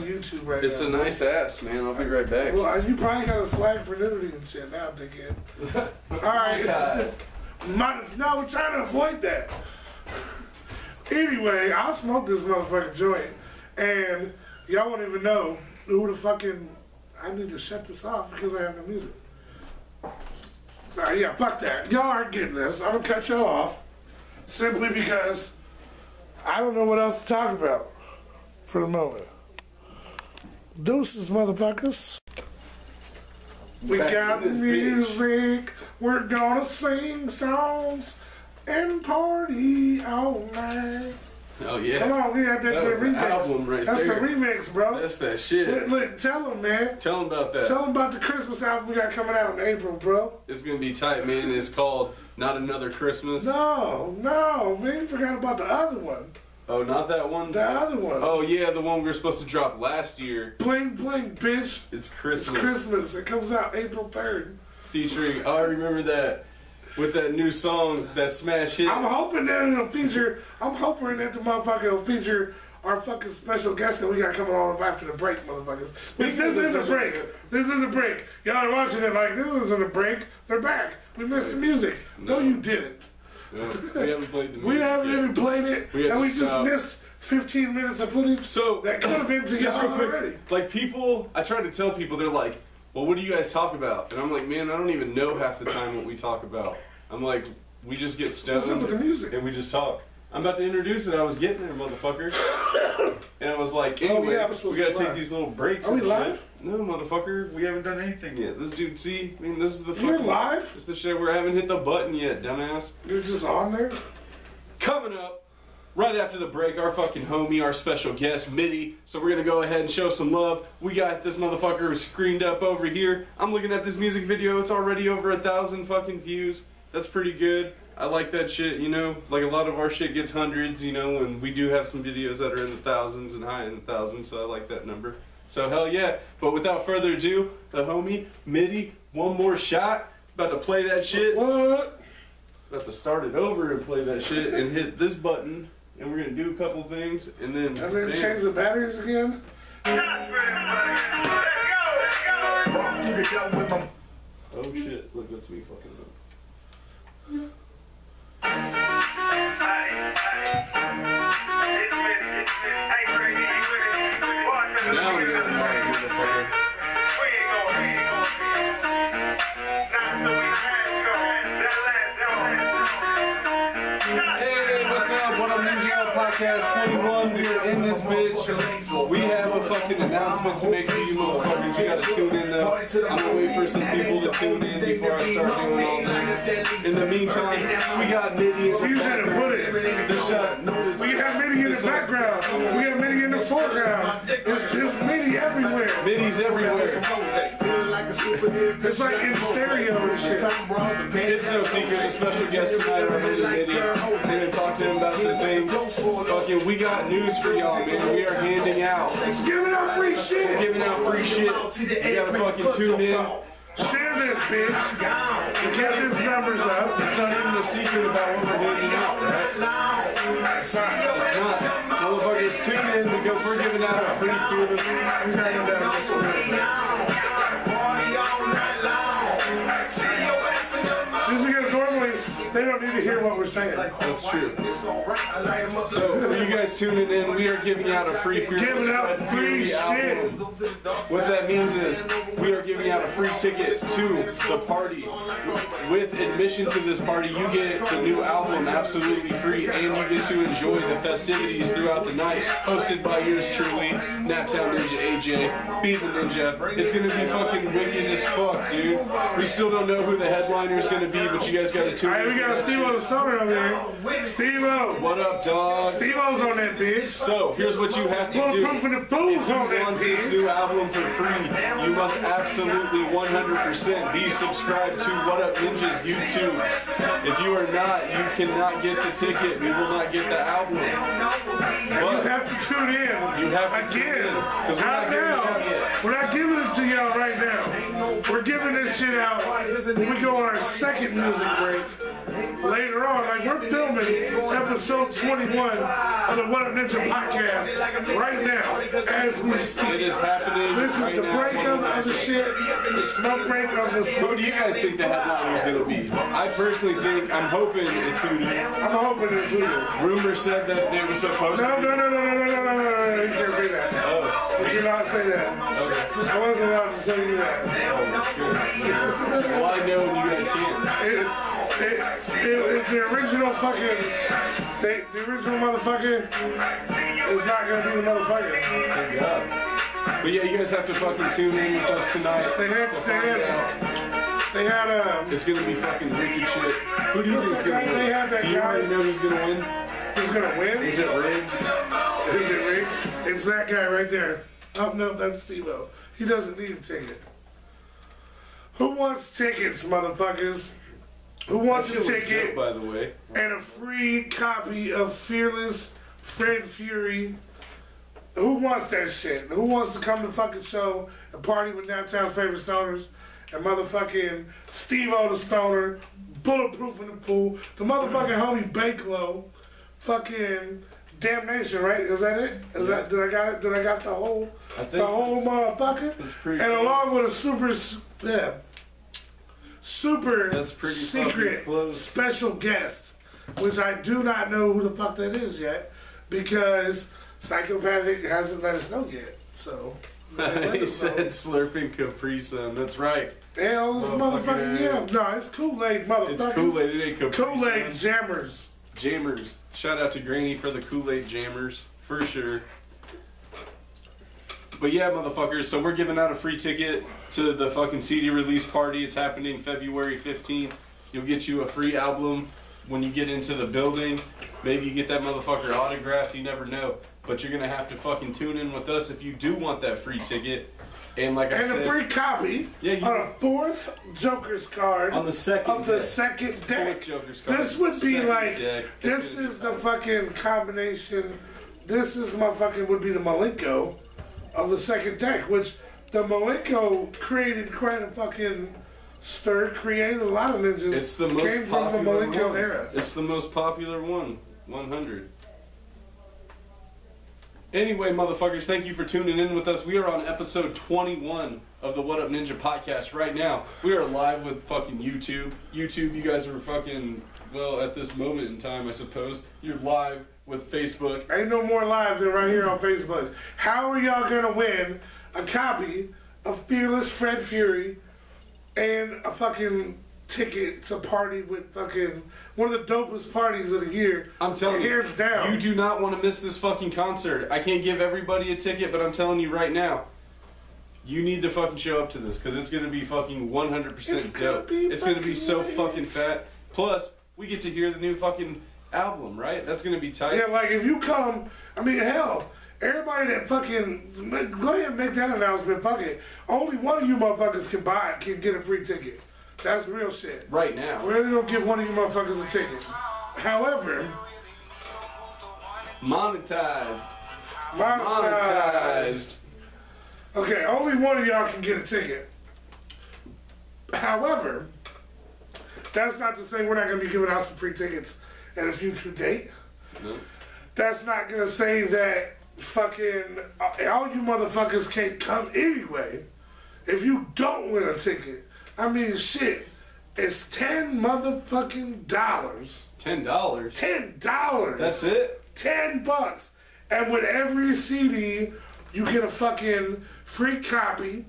YouTube right It's now. a nice ass, man. I'll be right back. Well, you probably got us flagged for nudity and shit now, dickhead. Alright. No, we're trying to avoid that. Anyway, I'll smoke this motherfucking joint. And y'all won't even know who the fucking... I need to shut this off because I have no music. Alright, yeah, fuck that. Y'all aren't getting this. I'm gonna cut y'all off. Simply because I don't know what else to talk about for the moment. Deuces, motherfuckers. We got music. We're gonna sing songs and party all night. Oh yeah. Come on, we got that good remix. Album right That's there. the remix, bro. That's that shit. Look, tell them, man. Tell them about that. Tell them about the Christmas album we got coming out in April, bro. It's gonna be tight, man. It's called Not Another Christmas. No, man, you forgot about the other one. Oh, not that one? The other one. Oh yeah, the one we were supposed to drop last year. Bling, bling, bitch. It's Christmas. It's Christmas. It comes out April 3rd. Featuring, oh, I remember that. With that new song, that smash hit. I'm hoping that it'll feature, I'm hoping that the motherfucker will feature our fucking special guest that we got coming on after the break, motherfuckers. This is a break. This is a break. Y'all are watching it like this isn't a break. They're back. We missed the music. No, you didn't. No, we haven't played the music. We haven't even played it, and we just missed 15 minutes of footage so, that could have been together already. Like people, I try to tell people, they're like, well, what do you guys talk about? And I'm like, man, I don't even know half the time what we talk about. I'm like, we just get stoned What's up with the music? And we just talk. I'm about to introduce it. I was getting there, motherfucker. And I was like, anyway, we gotta take these little breaks. Are we live? No, motherfucker, we haven't done anything yet. This dude, see, I mean, this is the fucking. You're live? It's the shit where I haven't hit the button yet, dumbass. You're just on there? Coming up, right after the break, our fucking homie, our special guest, Mitty. So we're gonna go ahead and show some love. We got this motherfucker screened up over here. I'm looking at this music video. It's already over 1,000 fucking views. That's pretty good. I like that shit, you know? Like, a lot of our shit gets hundreds, you know, and we do have some videos that are in the thousands and high in the thousands, so I like that number. So, hell yeah. But without further ado, the homie, Mitty, one more shot. About to play that shit. What? About to start it over and play that shit and hit this button. And we're gonna do a couple things, and then change the batteries again? Oh shit, look, that's me fucking up. Now we're gonna motherfucker. Hey, what's up? What up, Ninja Podcast 21? We're in this bitch. We have a fucking announcement to make for you motherfuckers. You gotta tune in though. I'm gonna wait for some people to tune in before I start doing all this. In the meantime, we got Mitty. You should have put it. We got Mitty in the background. We got Mitty in the foreground. It's just Mitty everywhere. Mitty's everywhere. It's like in stereo and shit. It's no secret. The special guest tonight, our homie Mitty. We're gonna talk to him about some things. Fucking, we got news for y'all, man. We are handing out. Giving out free shit. We're giving out free shit. You gotta fucking tune in. Share this, bitch. Get these numbers up. It's not even a secret about what we're handing out, right? It's not. Motherfuckers, tune in because we're giving out a free Just because normally they don't need to hear what we're saying. That's true. So, for you guys tuning in, we are giving out a free Giving out free shit. What that means is we are giving out a free ticket to the party. With admission to this party, you get the new album absolutely free, and you get to enjoy the festivities throughout the night, hosted by yours truly, Naptown Ninja AJ, Be the Ninja. It's gonna be fucking wicked as fuck, dude. We still don't know who the headliner is gonna be, but you guys gotta tune in. Alright, we got Steve-O the Stoner over here. Steve-O. What up, dog? Steve-O's on that bitch. So, here's what you have to do. Bulletproof and the Fools on If you that want this bitch. new album for free, you must absolutely 100% be subscribed to What Up Ninja's YouTube. If you are not, you cannot get the ticket. We will not get the album. But You have to tune in. you have to tune in. Again. 'Cause we're Not not giving it now. out yet. We're not giving it to y'all right now. We're giving this shit out when we go on our second music break. Later on, like we're filming episode 21 of the What Up Ninja podcast right now as we It speak. is happening. This is right the now. breakup of the shit, the smoke break of the Who smoke. do you guys think the headliner is going to be? I personally think, I'm hoping it's Hootie. I'm hoping it's Hulu. Rumor said that they were supposed to No, be. no, no, no, no, no, no, no, no, no, you can't say that. Oh, You cannot say that. okay. I wasn't allowed to say that. Well, I know and you guys can't. If the original fucking, the original motherfucker is not gonna be the motherfucker. Thank God. But yeah, you guys have to fucking tune in with us tonight They have- to they find have- out They had It's gonna be fucking wicked shit. Who do you think's gonna win? They have that Do you guy. already know who's gonna win? Who's gonna win? Is it rigged? Is it rigged? It's that guy right there. Oh no, that's Steve-O. He doesn't need a ticket. Who wants tickets, motherfuckers? Who wants a That shit was ticket dope, by the way. and a free copy of Fearless Fred Fury? Who wants that shit? Who wants to come to the fucking show and party with Downtown's favorite stoners and motherfucking Steve-O the stoner, bulletproof in the pool, the motherfucking homie Bakelo, fucking Damnation, right? Is that it? Is that did I got it? Did I got the whole motherfucker? That's pretty And close. along with a super That's pretty fucking secret close. special guest, which I do not know who the fuck that is yet, because Psychopathic hasn't let us know yet. So He said slurping Capri Sun. That's right. hell, this motherfucking yeah. No, it's Kool-Aid, motherfuckers. It's Kool-Aid. It ain't Capri Kool-Aid Sun. Jammers. Jammers. Shout out to Granny for the Kool-Aid Jammers. For sure. But yeah, motherfuckers, so we're giving out a free ticket to the fucking CD release party. It's happening February 15th. You'll get you a free album when you get into the building. Maybe you get that motherfucker autographed, you never know. But you're gonna have to fucking tune in with us if you do want that free ticket. And like I said, And a free copy on a fourth Joker's card on the second of the second deck. Fourth Joker's card. This would be Second like, deck. this is the fucking combination. This is my fucking would be the Malenko of the second deck, which the Malenko created quite a fucking stir, created a lot of ninjas. It's the most came from the popular Malenko one. era. It's the most popular one. 100. Anyway, motherfuckers, thank you for tuning in with us. We are on episode 21 of the What Up Ninja podcast right now. We are live with fucking YouTube. YouTube, you guys are fucking, well, at this moment in time, I suppose, you're live with Facebook. Ain't no more live than right here on Facebook. How are y'all gonna win a copy of Fearless Fred Fury and a fucking ticket to party with fucking one of the dopest parties of the year? I'm telling you, hands down. you do not want to miss this fucking concert. I can't give everybody a ticket, but I'm telling you right now, you need to fucking show up to this because it's gonna be fucking 100% dope. It's gonna be so fucking fat. Plus, we get to hear the new fucking album, right? That's gonna be tight. Yeah, like if you come, I mean, hell, everybody that fucking, go ahead and make that announcement, fuck it. Only one of you motherfuckers can get a free ticket. That's real shit. Right now. We really don't give one of you motherfuckers a ticket. However, Monetized. Okay, only one of y'all can get a ticket. However, that's not to say we're not going to be giving out some free tickets at a future date. No. That's not going to say that fucking all you motherfuckers can't come anyway if you don't win a ticket. I mean, shit, it's $10 motherfucking dollars. $10. $10. That's it? $10. And with every CD, you get a fucking free copy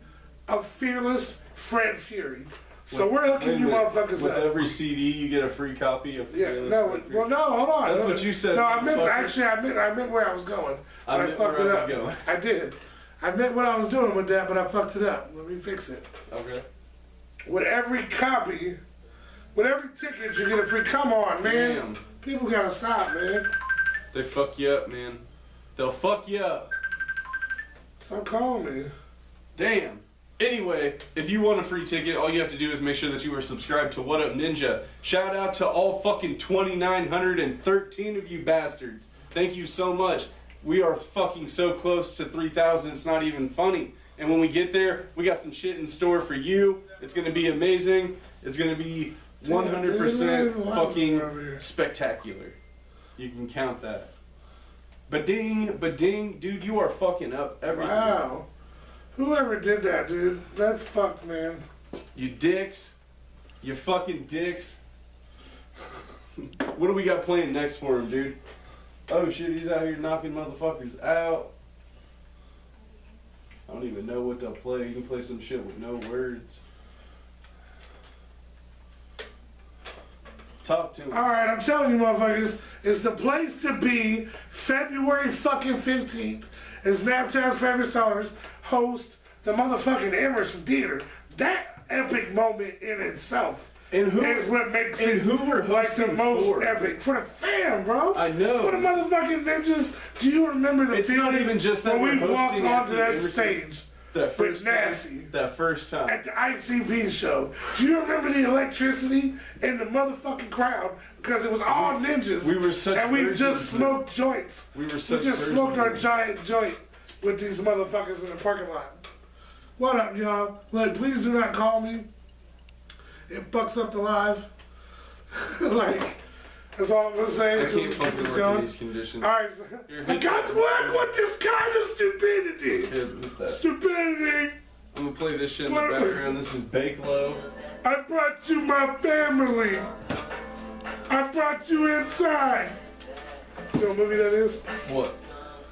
of Fearless Fred Fury. So we're hooking you motherfuckers With up. every CD, you get a free copy of Yeah, Fearless no, Fred Fury. well, no, hold on. That's what you said. No, I meant, motherfucker. actually, I meant where I was going. But I meant fucked where it I up. was going. I did. I meant what I was doing with that, but I fucked it up. Let me fix it. Okay. With every copy, with every ticket, you get a free. Come on, man. Damn. People gotta stop, man. They fuck you up, man. They'll fuck you up. Stop calling me. Damn. Anyway, if you want a free ticket, all you have to do is make sure that you are subscribed to What Up Ninja. Shout out to all fucking 2,913 of you bastards. Thank you so much. We are fucking so close to 3,000, it's not even funny. And when we get there, we got some shit in store for you. It's going to be amazing. It's going to be 100% fucking spectacular. You can count that. But ding, dude, you are fucking up everything. Wow. Whoever did that, dude, that's fucked, man. You dicks. You fucking dicks. What do we got playing next for him, dude? Oh shit, he's out here knocking motherfuckers out. I don't even know what to play. You can play some shit with no words. Talk to him. Alright, I'm telling you motherfuckers, it's the place to be. February fucking 15th is Naptown's favorite stars host the motherfucking Emerson Theater. That epic moment in itself. And who is what makes it who we're like the hosting most for? epic for the fam, bro. I know. For the motherfucking ninjas. Do you remember the It's feeling not even just that when we we're walked hosting at onto the that Emerson- stage That first with Nasty time. That first time. at the ICP show? Do you remember the electricity in the motherfucking crowd? Because it was all ninjas. We were such and we versions just of- smoked joints. We were such We just versions smoked our of- giant joint with these motherfuckers in the parking lot. What up, y'all? Look, please do not call me. It fucks up the live. Like, that's all I'm gonna say. I can't fucking Keep this work in going. these conditions. Alright, so Here, I hit got to work with this kind of stupidity. Here, hit that. Stupidity. I'm gonna play this shit in the background. This is Bake Low. I brought you my family. I brought you inside. You know what movie that is? What?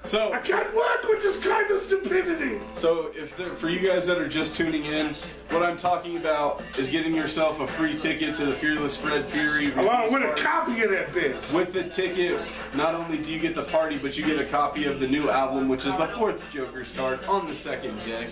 So, I can't work with this kind of stupidity. So, for you guys that are just tuning in, what I'm talking about is getting yourself a free ticket to the Fearless Fred Fury. Along with a party. copy of that bitch. With the ticket, not only do you get the party, but you get a copy of the new album, which is the 4th Joker's card on the second deck.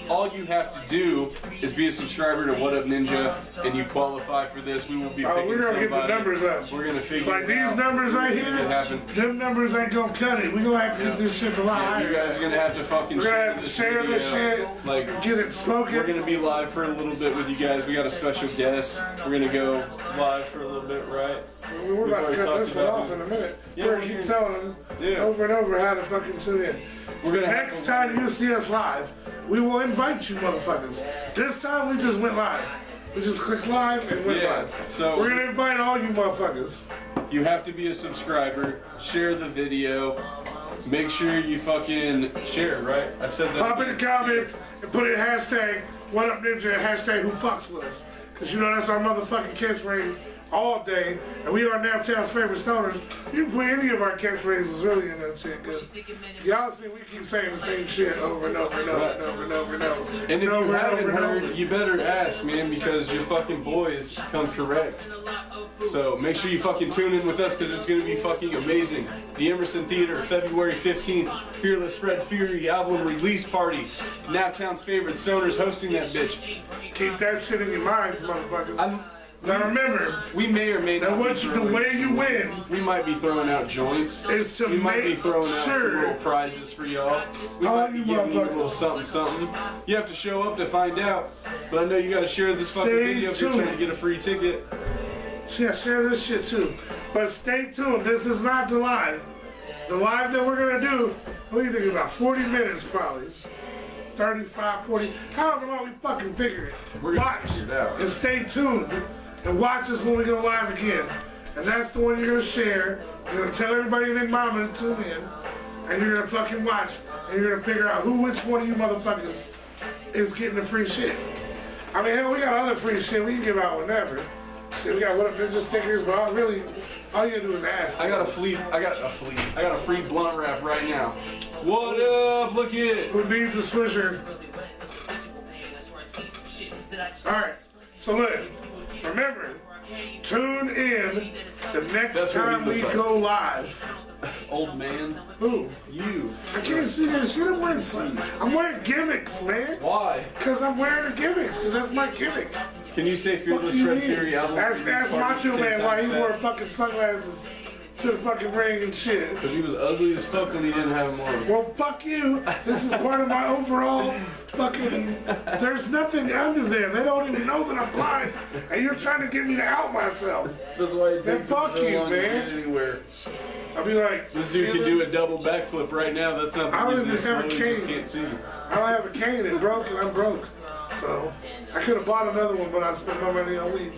All you have to do is be a subscriber to What Up Ninja, and you qualify for this. We will be picking We're gonna get the somebody. numbers up. We're gonna figure Like it these out. numbers right Make it here, happen. them numbers ain't gonna cut it. We're gonna have to get this shit a lot Yeah, you higher. guys are gonna have to fucking We're gonna have to share video. this shit, Like, get it spoken. we're gonna be live for a little bit with you guys. We got a special guest. We're gonna go live for a little bit, right? We're about to already cut talked this one about off it. in a minute. Yeah, We're we're gonna keep here. telling them Yeah. over and over how to fucking tune in. We're gonna Next time you see us live, we will invite you motherfuckers. This time we just went live. We just clicked live and went Yeah, live. so- we're gonna invite all you motherfuckers. You have to be a subscriber. Share the video. Make sure you fucking share, right? I've said that. Pop in the comments and put in hashtag What Up Ninja and hashtag Who Fucks With Us. Cause you know that's our motherfucking catchphrase all day. And we are Naptown's favorite stoners. You can put any of our catchphrases really in that shit. Cause y'all see we keep saying the same shit over and over and over and over and over and over. And if you over haven't over and heard, over. you better ask, man, because your fucking boys come correct. So make sure you fucking tune in with us because it's going to be fucking amazing. The Emerson Theater, February 15th, Fearless Fred Fury album release party. Naptown's favorite stoners hosting that bitch. Keep that shit in your minds, motherfuckers. Now remember, We may or may not. now be what you, the throwing- way you win We might be throwing out joints. is to We might be make throwing out some sure little prizes for y'all. We All might be you giving you a motherfuckers. little something, something. You have to show up to find out. But I know you got to share this fucking Stay video if you're tuned. trying to get a free ticket. Yeah, share this shit too. But stay tuned. This is not the live. The live that we're gonna do, what do you think about? 40 minutes probably. 35, 40, however long we fucking figure it. We're gonna Watch figure it out. and stay tuned and watch us when we go live again. And that's the one you're gonna share. You're gonna tell everybody and their mama to tune in. And you're gonna fucking watch. And you're gonna figure out which one of you motherfuckers is getting the free shit. I mean, hell, we got other free shit we can give out whenever. Shit, we got What Up Ninja stickers, but all you gotta do is ask. I got a free blunt wrap right now. What up? Look at it. Who needs a swisher? Alright, so look, remember, tune in the next That's what he time we looks like. go live. Old man. Who? You. I can't see that shit. I'm wearing gimmicks, man. Why? Cause I'm wearing the gimmicks, cause that's my gimmick. Can you say Fuck Fearless you Fred mean? Fury album? That's Macho Man why he wore fucking sunglasses to the fucking ring and shit. Because he was ugly as fuck when he didn't have them on. Well, fuck you. This is part of my overall fucking. There's nothing under there. They don't even know that I'm blind, and you're trying to get me to out myself. That's why it takes him fuck so you, long to man. get anywhere. I'll be like, This dude can do a double backflip right now. That's not I the don't reason even he's have a slow. He just cane. can't see. I don't have a cane. It broke, and I'm broke. So I could have bought another one, but I spent my money on weed.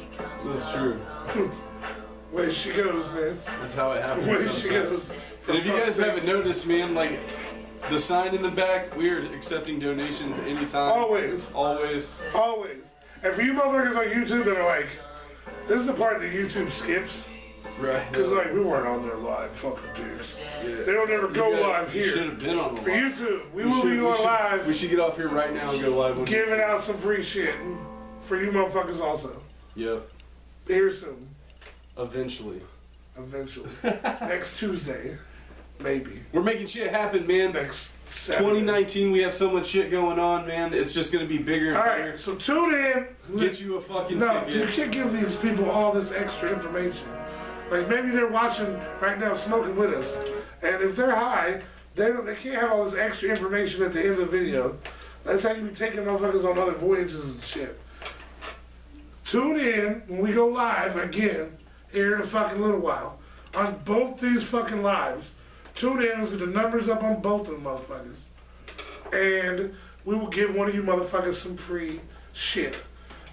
That's true. Way she goes, man. That's how it happens Way she sometimes. goes. And if you guys For fuck's haven't sakes. noticed, man, like the sign in the back, we are accepting donations anytime. Always. Always. Always. And for you motherfuckers on YouTube that are like, this is the part that YouTube skips. Right. Because, like, we weren't on there live, fucking dicks. Yeah. They don't ever go live You should here. have been on the For live. YouTube, we We will should- be we on should- live We should get off here right now and go live on giving out some free shit. For you motherfuckers also. Yep. Here soon. Eventually. Eventually. Next Tuesday. Maybe. We're making shit happen, man. Next Saturday. 2019, we have so much shit going on, man. It's just gonna be bigger and All bigger. right, so tune in. Get you a fucking No, ticket. you can't give these people all this extra information. Like maybe they're watching right now, smoking with us, and if they're high, they can't have all this extra information at the end of the video. That's how you be taking motherfuckers on other voyages and shit. Tune in when we go live again here in a fucking little while on both these fucking lives. Tune in, let's get the numbers up on both of them motherfuckers, and we will give one of you motherfuckers some free shit.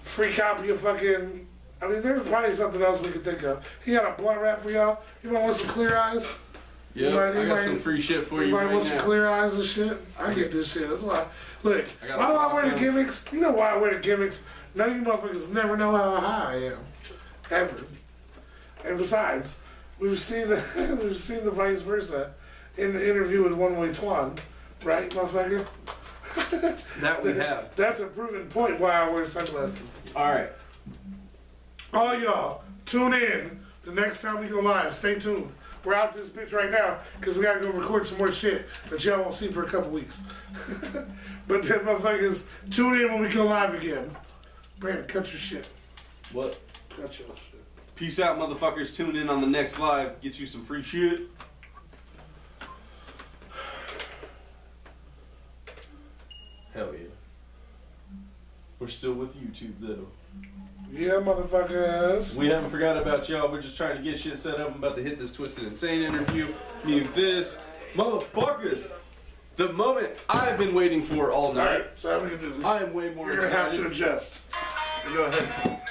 Free copy of fucking. I mean, there's probably something else we could think of. He got a blunt wrap for y'all. You might want some Clear Eyes? Yeah, I got some free shit for you might right want some now. Clear Eyes and shit? I get this shit. That's why. Look, I got why do I wear the a- gimmicks? You know why I wear the gimmicks? None of you motherfuckers never know how high I am. Ever. And besides, we've seen the vice versa in the interview with One Way Twan. Right, motherfucker? That we have. That's a proven point why I wear sunglasses. Alright. All y'all, tune in the next time we go live. Stay tuned. We're out this bitch right now because we gotta go record some more shit that y'all won't see for a couple weeks. But then motherfuckers, tune in when we go live again. Brandon, cut your shit. What? Cut your shit. Peace out, motherfuckers. Tune in on the next live. Get you some free shit. Hell yeah. We're still with YouTube, though. Yeah, motherfuckers. We haven't forgot about y'all. We're just trying to get shit set up. I'm about to hit this Twisted Insane interview. Mute this. Motherfuckers! The moment I've been waiting for all night. Alright, so how we gonna do this? I am way more You're gonna have excited. to adjust. Go ahead.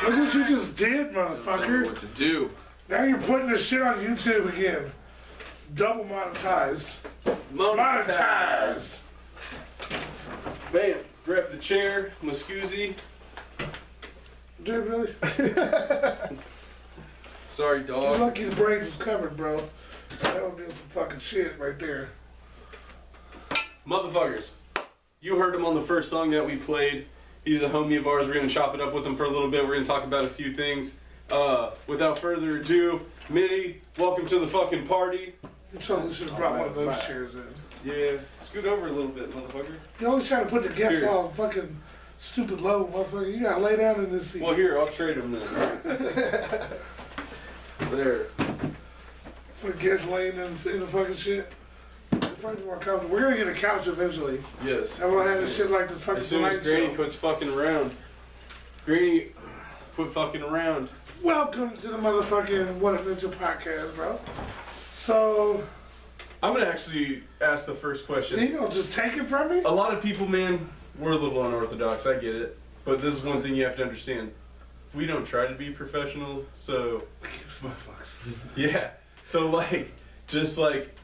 Look what you just did, Tell me motherfucker. what to do. Now you're putting this shit on YouTube again. It's double monetized. Monetized. Bam. Grab the chair. Muscuzi. Dude, really? Sorry, You're dog. lucky the brains was covered, bro. That would be some fucking shit right there. Motherfuckers. You heard him on the first song that we played. He's a homie of ours. We're going to chop it up with him for a little bit. We're going to talk about a few things. Without further ado, Mitty, welcome to the fucking party. You totally should have brought one of those chairs in. Yeah, scoot over a little bit, motherfucker. You always trying to put the guest Here. on fucking stupid low, motherfucker. You gotta lay down in this seat. Well, here, I'll trade him then. There. For guests laying in the fucking shit. It'll probably be more comfortable. We're gonna get a couch eventually. Yes. And we'll have this shit like the fucking As soon as Tonight Granny Show. quits fucking around. Granny, quit fucking around. Welcome to the motherfucking What a Ninja podcast, bro. So, I'm going to actually ask the first question. you gonna just take it from me? A lot of people, man, we're a little unorthodox, I get it. But this is one thing you have to understand. We don't try to be professional, so... Gives my fucks. Yeah. So, like, just, like,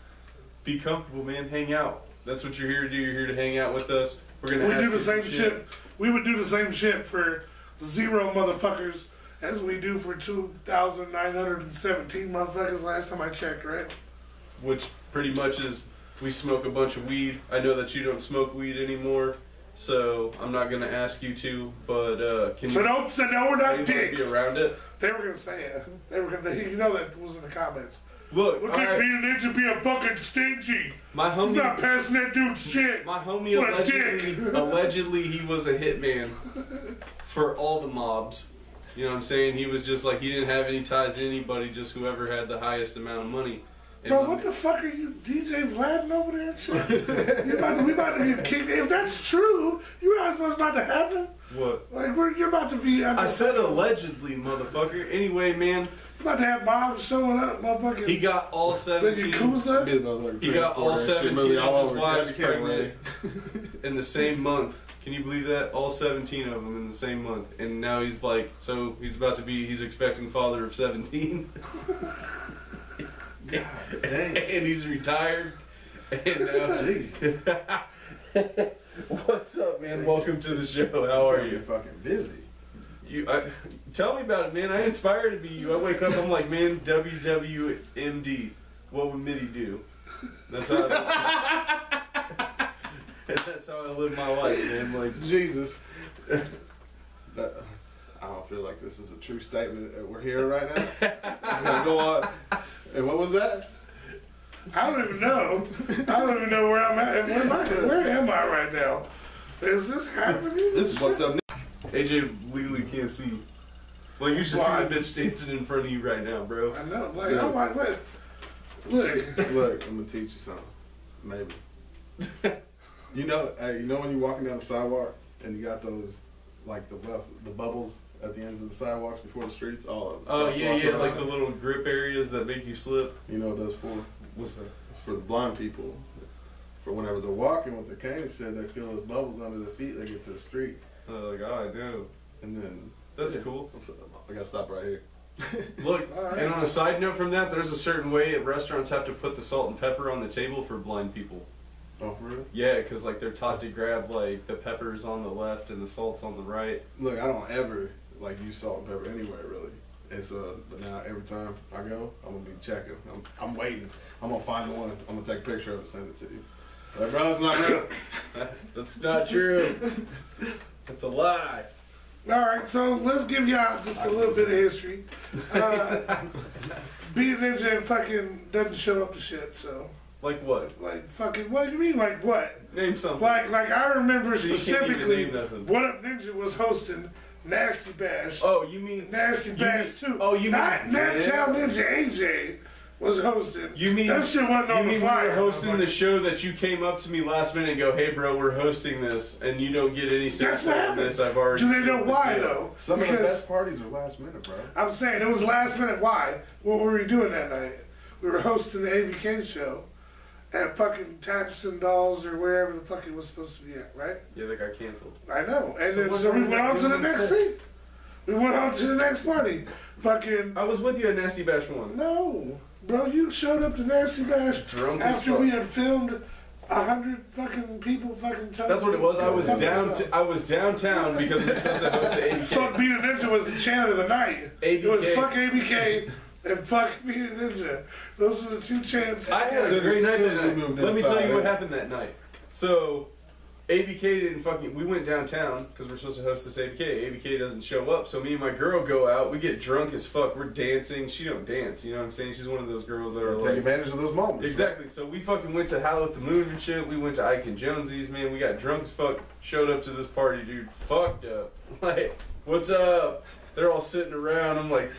be comfortable, man. Hang out. That's what you're here to do. You're here to hang out with us. We're going to We ask do the you some same shit. We would do the same shit for 0 motherfuckers as we do for 2,917 motherfuckers last time I checked, right? Which pretty much is we smoke a bunch of weed. I know that you don't smoke weed anymore, so I'm not gonna ask you to. But can So you? don't say no, we're you not wanna dicks. be around it. They were gonna say it. They were gonna. You know that was in the comments. Look, Look all at right, being a ninja being fucking stingy. my He's not homie, passing that dude shit. my homie What a dick. allegedly he was a hitman for all the mobs. You know what I'm saying? He was just like he didn't have any ties to anybody, just whoever had the highest amount of money. And Bro, my what the fuck are you DJ Vladin over there and shit? We about to get kicked. If that's true, you realize what's about to happen? What? Like, you're about to be. I said allegedly, motherfucker. Anyway, man, You're about to have mobs showing up, motherfucking. he got all the 17. Yakuza? He got all 17 of his wives pregnant in the same month. Can you believe that? All 17 of them in the same month. And now he's like, so he's about to be, he's expecting father of 17. God dang. And he's retired. And now, what's up, man? Welcome to the show. How are You're you? fucking busy. Tell me about it, man. I inspire to be you. I wake up, I'm like, man, WWMD. What would Mitty do? That's how that's how I live my life, man. Like, Jesus. That, I don't feel like this is a true statement. We're here right now. It's gonna go on. And what was that? I don't even know. I don't even know where I'm at. Where am I right now? Is this happening? This is what's up. AJ legally can't see. Well, you should see the bitch dancing in front of you right now, bro. I know. Like, I'm like, what? Look, I'm gonna teach you something. Maybe. You know when you're walking down the sidewalk and you got those, like the bubbles at the ends of the sidewalks before the streets, all of them. Oh yeah, like the little grip areas that make you slip. You know what that's for? What's that? It's for the blind people. For whenever they're walking with their cane and shit, they feel those bubbles under their feet. They get to the street. Oh, like I know. And then that's cool. I gotta stop right here. Look, and on a side note from that, there's a certain way restaurants have to put the salt and pepper on the table for blind people. Oh, for real? Yeah, because like they're taught to grab like the peppers on the left and the salt's on the right. Look, I don't ever like use salt and pepper anywhere really. It's but now every time I go, I'm gonna be checking. I'm waiting. I'm gonna find the one. I'm gonna take a picture of it, send it to you. But bro, it's not real. That's not true. That's a lie. all right, so let's give y'all just a little bit of history. Being Ninja fucking doesn't show up to shit, so. Like what? Like fucking, what do you mean, like what? Name something. Like I remember So you can't even specifically, name nothing. What Up Ninja was hosting Nasty Bash. Oh, you mean Nasty Bash 2. Oh, you not mean Town Ninja AJ was hosting. You mean that shit wasn't on the flyer? You were hosting the show that you came up to me last minute and go, "Hey, bro, we're hosting this," and you don't get any sense on this. I've already. Do they know why though? Some of the best parties are last minute, bro. I'm saying it was last minute. Why? What were we doing that night? We were hosting the ABK show at fucking Taps and Dolls or wherever the fuck it was supposed to be at, right? Yeah, that got canceled. I know. And so we went on to the next thing. We went on to the next party. Fucking. I was with you at Nasty Bash 1. No. Bro, you showed up to Nasty Bash drunk as after fuck. we had filmed 100 fucking people fucking telling. That's what it was. I was downtown because we were supposed to host the ABK. Fuck Beat a Ninja was the chant of the night. ABK. It was fuck ABK and fuck Beat a Ninja. Those were the two chants. I had a great night that night. Let me tell you what happened that night. So, ABK didn't fucking. We went downtown because we're supposed to host this ABK. ABK doesn't show up, so me and my girl go out. We get drunk as fuck. We're dancing. She don't dance. You know what I'm saying? She's one of those girls that are take advantage of those moments. Exactly. So we fucking went to Howl at the Moon and shit. We went to Ike and Jonesy's, man. We got drunk as fuck. Showed up to this party, dude. Fucked up. Like, what's up? They're all sitting around. I'm like,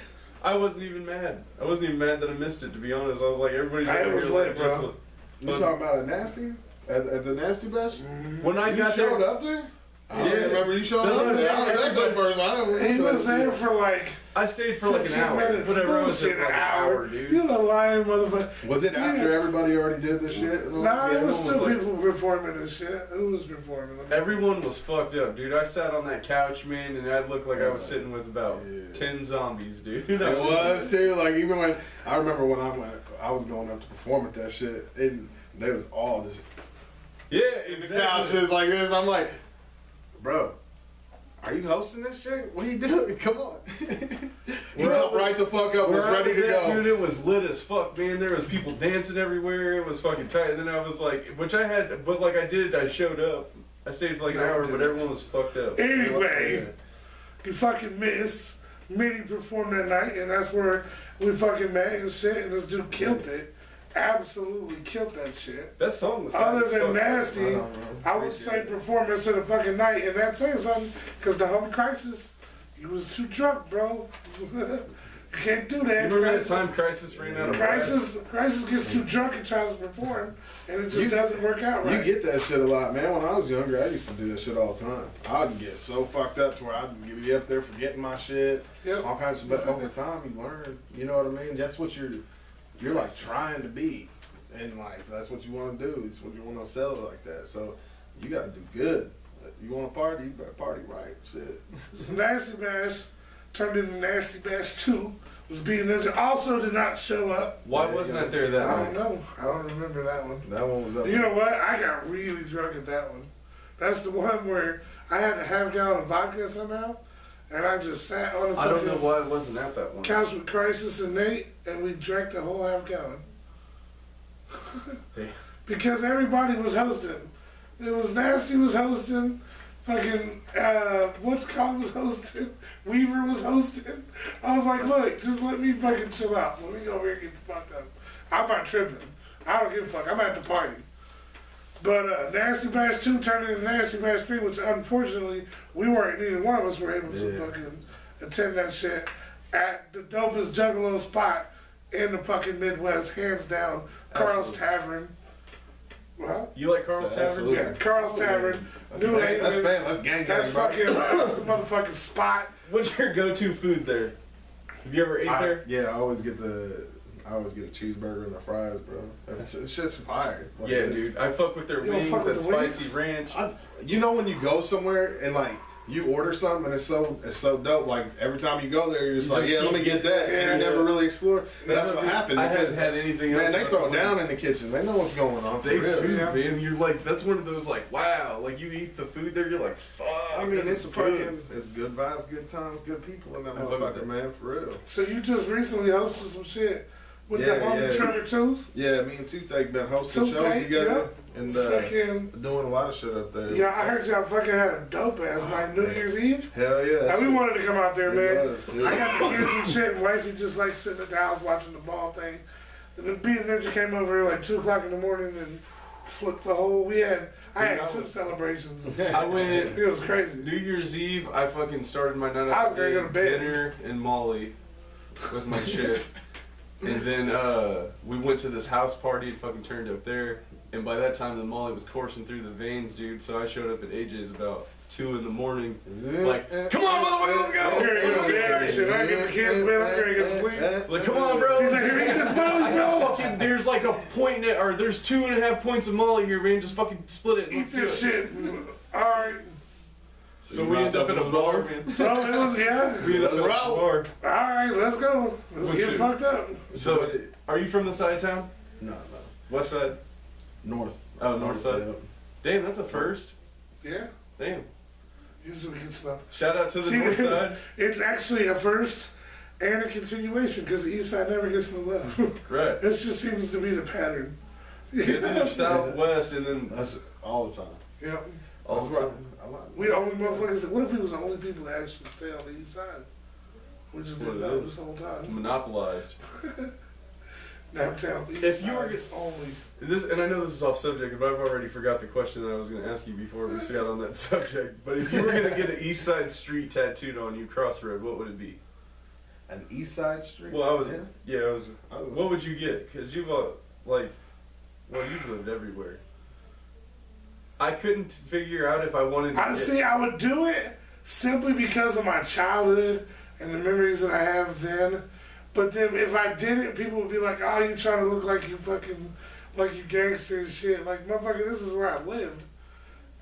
I wasn't even mad. I wasn't even mad that I missed it, to be honest. I was like, everybody's over here like, bro. You talking about a Nasty? At the Nasty Bash? When I got showed there, up there? Yeah, remember you showed up there? I was there the first time. He was there for like. I stayed for like an hour. Minutes. Whatever, I was there for like an hour, dude. You a lying motherfucker. Was it after everybody already did their shit? Nah, it was still people performing and shit. Who was performing? Everyone was fucked up, dude. I sat on that couch, man, and I looked like I was sitting with about 10 zombies, dude. It was too. Like even when I remember when I was going up to perform at that shit, and they was all just exactly. in the couches like this. I'm like, bro, are you hosting this shit? What are you doing? Come on. We jumped right the fuck up. Was ready to go. Dude, it was lit as fuck, man. There was people dancing everywhere. It was fucking tight. And then I was like, I showed up. I stayed for like an hour, but everyone was fucked up. Anyway, you fucking missed. Minnie performed that night, and that's where we fucking met and shit, and this dude killed it. Absolutely killed that shit. That song was other than fuck, nasty. I would say performance of the fucking night, and that's saying something because the homie Crisis, he was too drunk, bro. You can't do that. You remember that time Crisis ran out of Crisis gets too drunk and tries to perform, and it just doesn't work out right. You get that shit a lot, man. When I was younger, I used to do that shit all the time. I'd get so fucked up to where I'd be up there forgetting my shit, all kinds of. But over time, you learn. You know what I mean? That's what you're like trying to be in life. That's what you want to do. It's what you want to sell it like that. So you got to do good. You want to party, you better party right. Shit. So Nasty Bash turned into Nasty Bash 2. Was being Ninja. Also did not show up. Why wasn't I there that night? I don't know. I don't remember that one. That one was up. You know what? I got really drunk at that one. That's the one where I had a half-gallon of vodka somehow, and I just sat on the I don't know why I wasn't at that one. couch with Crisis and Nate, and we drank the whole half-gallon. Because everybody was hosting. It was Nasty was hosting. Fucking, what's called was hosting. Weaver was hosting. I was like, look, just let me fucking chill out. Let me go over here and get fucked up. I'm not tripping. I don't give a fuck. I'm at the party. But Nasty Bash 2 turned into Nasty Bash 3, which unfortunately neither one of us were able to fucking attend that shit at the dopest Juggalo spot in the fucking Midwest, hands down, Carl's Tavern. Well, you like Carl's Tavern? Yeah, Carl's Tavern. New Haven. That's fam. That's gang. That's the motherfucking spot. What's your go-to food there? Have you ever ate there? Yeah, I always get a cheeseburger and the fries, bro. It's shit's fire. Like, yeah, dude. I fuck with their wings, that spicy ranch. You know when you go somewhere and like you order something and it's so dope. Like every time you go there, you're just like, yeah, let me get that. And you never really explore. That's what happened. I haven't had anything else. Man, they throw down in the kitchen. They know what's going on. They do, man. You're like, that's one of those like, wow. Like you eat the food there, you're like, fuck. I mean, it's good vibes, good times, good people in that motherfucker, man, for real. So you just recently hosted some shit with that one Trigger Tooth? Yeah, me and Toothache been hosting shows together. And doing a lot of shit up there. Yeah, I heard y'all fucking had a dope ass night, New Year's Eve. Hell yeah. And we wanted to come out there, man. I got the kids and shit, and wifey just like sitting at the house watching the ball thing. And then Beat Ninja came over like 2 o'clock in the morning and flipped the whole. I had 2 celebrations. I went. It was crazy. New Year's Eve, I fucking started my night I was gonna go to bed. Dinner and Molly with my shit. And then we went to this house party and fucking turned up there. And by that time, the Molly was coursing through the veins, dude. So I showed up at AJ's about 2 in the morning. Like, come on, motherfucker, let's go! I'm gonna go to bed. Should I get the kids, man? I'm gonna go to sleep. Like, come on, bro. She's like, here, eat this Molly, bro. Fucking, there's like a point, or there's 2.5 points of Molly here, man. Just fucking split it. Eat this shit. All right. So we end up in a bar, man. So it was, we end up in a bar. All right, let's go. Let's get fucked up. So, are you from the side of town? No. West side? North. Oh, north side. Yeah. Damn, that's a first. Yeah. Damn. Usually we get stuff. Shout out to the north side. It's actually a first and a continuation because the east side never gets no love. Right. This just seems to be the pattern. It's either southwest and then. That's all the time. Yeah. All the time. We the only motherfuckers. What if we was the only people that actually stay on the east side? We just didn't know this whole time. Monopolized. Downtown. If you were only this, and I know this is off subject, but I've already forgot the question that I was going to ask you before we got on that subject. But if you were going to get an East Side Street tattooed on you, Crossroad, what would it be? An East Side Street? Well, I was. What would you get? Because you've you've lived everywhere. I couldn't figure out if I wanted to. I would do it simply because of my childhood and the memories that I have then. But then if I did it, people would be like, oh, you trying to look like you fucking, like you gangster and shit. Like, motherfucker, this is where I lived.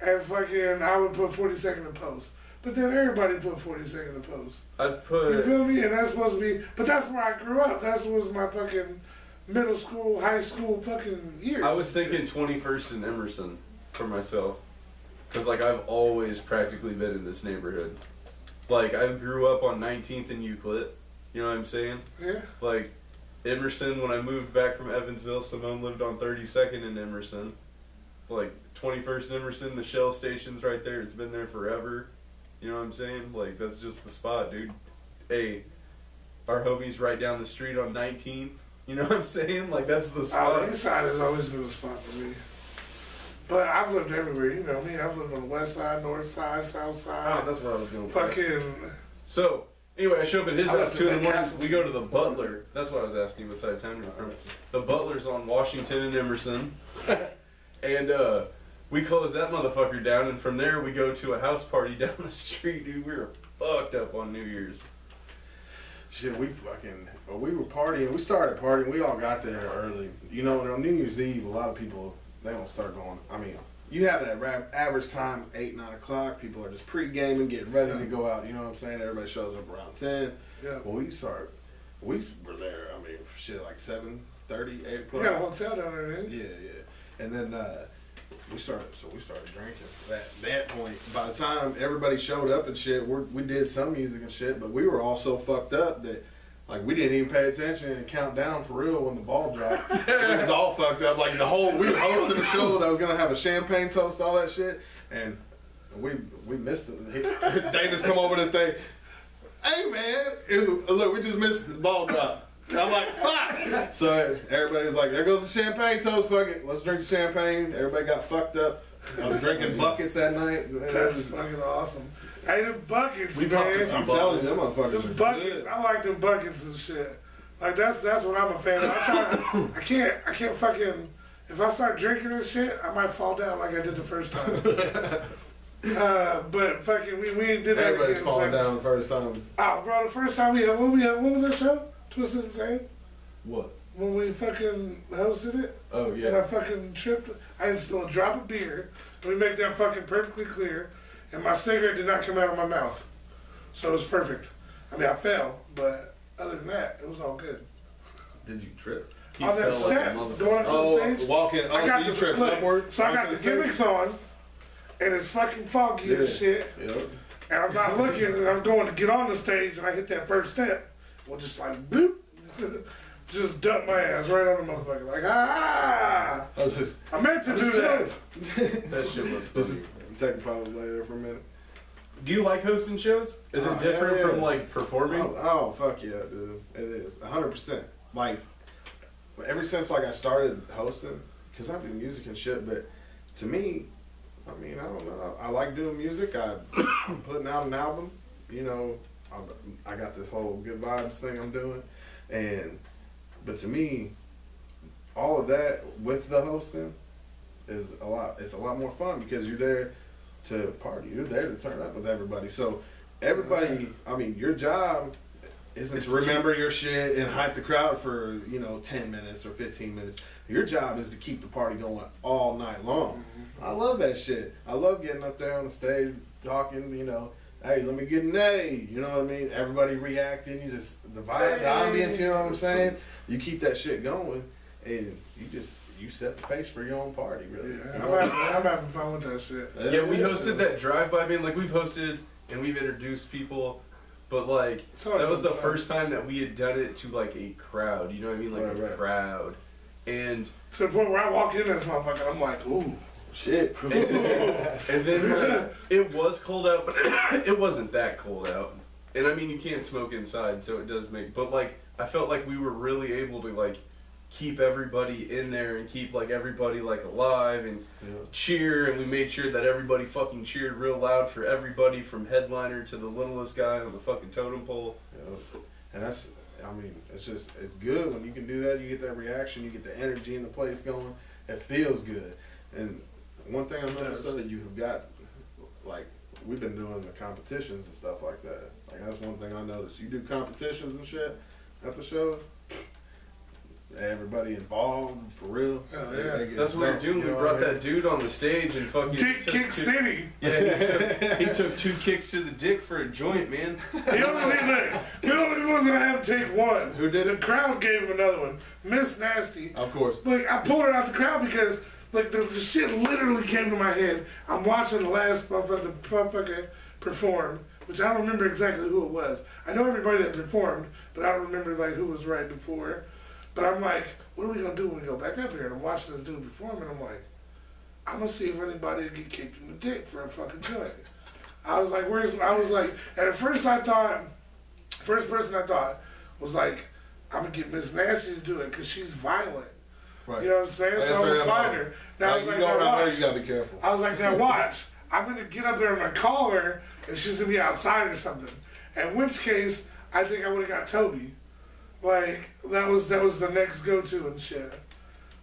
And fucking, I would put 42nd in post. But then everybody put 42nd in post. I'd put... You feel me? And that's supposed to be, but that's where I grew up. That was my fucking middle school, high school fucking years. I was thinking 21st and Emerson for myself. Because, like, I've always practically been in this neighborhood. Like, I grew up on 19th and Euclid. You know what I'm saying? Yeah. Like, Emerson, when I moved back from Evansville, Simone lived on 32nd in Emerson. Like, 21st Emerson, the Shell station's right there. It's been there forever. You know what I'm saying? Like, that's just the spot, dude. Hey, our homie's right down the street on 19th. You know what I'm saying? Like, that's the spot. East side has always been a spot for me. But I've lived everywhere, you know me. I've lived on the west side, north side, south side. Oh, that's what I was going for. Fucking... So... Anyway, I show up at his house 2 in the morning. We go to the Butler. That's what I was asking what side of town you're from. The Butler's on Washington and Emerson. And we close that motherfucker down, and from there we go to a house party down the street, dude. We were fucked up on New Year's. Shit, we were partying. We started partying. We all got there early. You know, on New Year's Eve, a lot of people, they don't start going. I mean, you have that average time, 8, 9 o'clock. People are just pre-gaming, getting ready to go out. You know what I'm saying? Everybody shows up around 10. Yeah. Well, we were there, I mean, shit, like 7:30, 8 o'clock. You got a hotel down there, man. Yeah. And then we started drinking. At that point, by the time everybody showed up and shit, we did some music and shit, but we were all so fucked up that, like, we didn't even pay attention and count down for real when the ball dropped. It was all fucked up. Like, we hosted a show that was going to have a champagne toast, all that shit, and we missed it. Davis come over to the thing. Hey, man, look, we just missed the ball drop. I'm like, fuck! So everybody's like, there goes the champagne toast, fuck it. Let's drink the champagne. Everybody got fucked up. I'm drinking buckets that night. That's fucking awesome. Hey, the buckets, I'm telling you, them motherfuckers. The buckets, I like the buckets and shit. Like that's what I'm a fan of. I can't fucking. If I start drinking this shit, I might fall down like I did the first time. But fucking, we did that. Everybody's falling down the first time. Oh, bro, the first time we had, what was that show? Twisted Insane? What? When we fucking hosted it? Oh, yeah. And I fucking tripped. I didn't spill a drop of beer. Let me make that fucking perfectly clear. And my cigarette did not come out of my mouth. So it was perfect. I mean, I fell, but other than that, it was all good. Did you trip? On that step, going up to the stage. Walking. I got you the tripped upward. So I got the gimmicks on, and it's fucking foggy as shit. Yep. And I'm not looking, and I'm going to get on the stage, and I hit that first step. Well, just like, bloop. Just dumped my ass right on the motherfucker. Like, ah! I meant to do that. That shit was funny. Take a pause later for a minute. Do you like hosting shows? Is it different from like performing? Oh, fuck yeah, dude. It is 100%. Like ever since like I started hosting, because I do music and shit. But to me, I mean, I don't know. I like doing music. I'm putting out an album. You know, I got this whole good vibes thing I'm doing, but to me, all of that with the hosting is a lot. It's a lot more fun because you're there to party. You're there to turn up with everybody. So everybody, I mean, your job isn't to remember your shit and hype the crowd for 10 minutes or 15 minutes. Your job is to keep the party going all night long. I love that shit. I love getting up there on the stage talking. Hey, let me get an A. You know what I mean? Everybody reacting. You just the vibe, the ambience. You know what I'm saying? You keep that shit going, and you set the pace for your own party, really. Yeah, I'm having fun with that shit. Yeah, we hosted that drive-by. I mean, like, we've hosted and we've introduced people, but, like, that was the first time that we had done it to, like, a crowd. You know what I mean? Like, a crowd. And to the point where I walk in this motherfucker, I'm like, ooh. Shit. And then, like, it was cold out, but it wasn't that cold out. And, I mean, you can't smoke inside, so it does make... But, like, I felt like we were really able to, like, keep everybody in there and keep like everybody like alive and cheer, and we made sure that everybody fucking cheered real loud for everybody from headliner to the littlest guy on the fucking totem pole. And that's, I mean, it's good when you can do that. You get that reaction, you get the energy in the place going. It feels good. And one thing I noticed that you have got, like, we've been doing the competitions and stuff like that. Like, that's one thing I noticed. You do competitions and shit at the shows. Everybody involved, for real. Oh, yeah. That's what we're doing. We brought that dude on the stage and fucking... Dick Kick City! Yeah, he took 2 kicks to the dick for a joint, man. He only was gonna have to take one. Who did it? The crowd gave him another one. Miss Nasty. Of course. Like, I pulled her out the crowd because, like, the shit literally came to my head. I'm watching the last motherfucker perform, which I don't remember exactly who it was. I know everybody that performed, but I don't remember, like, who was right before. But I'm like, what are we gonna do when we go back up here? And I'm watching this dude perform, and I'm like, I'm gonna see if anybody will get kicked in the dick for a fucking joint. I was like, and at first I thought, first person I thought was like, I'm gonna get Miss Nasty to do it because she's violent. Right. You know what I'm saying? So I'm gonna find her. Now I was like, now watch. You gotta be careful. I was like, now watch. I'm gonna get up there and I'm gonna call her, and she's gonna be outside or something. In which case, I think I would have got Toby. Like, that was the next go-to and shit.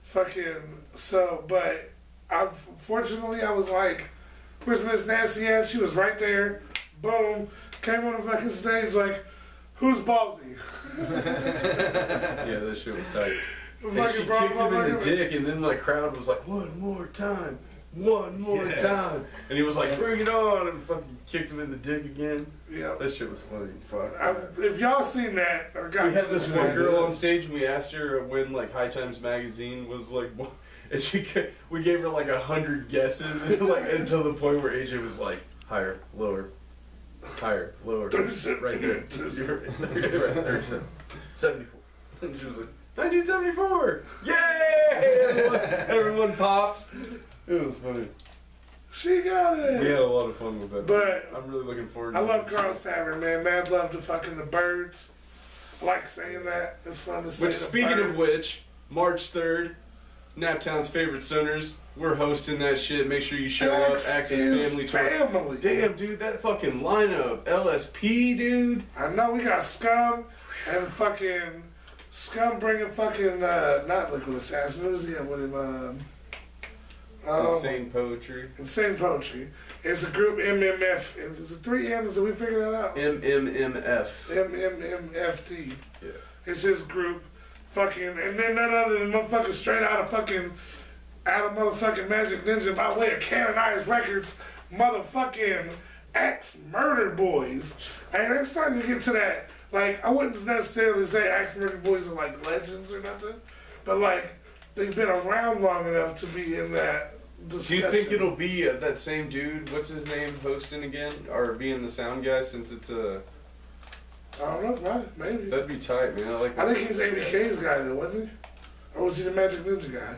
Fucking, so, but, fortunately, I was like, where's Miss Nancy at? She was right there. Boom. Came on the fucking stage like, who's ballsy? Yeah, this shit was tight. And she kicked him in the dick, and then the crowd was like, one more time. One more time. And he was like, bring it on, and fucking kicked him in the dick again. Yeah. That shit was funny. Fuck. If y'all seen that, or got we had this one girl on stage, and we asked her when, like, High Times Magazine was, like, and we gave her, like, 100 guesses, and, like, until the point where AJ was like, higher, lower, right there. 37. 74. And she was like, 1974! Yay! Everyone pops. It was funny. She got it. We had a lot of fun with that. But I'm really looking forward to it. I love Carl's Tavern, man. Mad love to fucking the birds. I like saying that. It's fun to say. Which, speaking of which, March 3rd, Naptown's favorite stoners, we're hosting that shit. Make sure you show up. Access Family Tour. Damn, dude, that fucking lineup. LSP, dude. I know we got Scum and fucking Scum bringing fucking not Liquid Assassin. Who's he with him? Insane Poetry. Insane Poetry. It's a group MMF. It's a 3 M's. Did we figure that out? MMMF. MMMFT. Yeah. It's his group. Fucking, and then none other than motherfucking straight out of motherfucking Magic Ninja by way of Canonized Records, motherfucking ex-Murder Boys. And they're starting to get to that, like, I wouldn't necessarily say ex-Murder Boys are like legends or nothing, but like, they've been around long enough to be in that discussion. Do you think it'll be that same dude, what's his name, hosting again? Or being the sound guy since it's a... I don't know, right? Maybe. That'd be tight, man. I think he's ABK's guy, though, wasn't he? Or was he the Magic Ninja guy?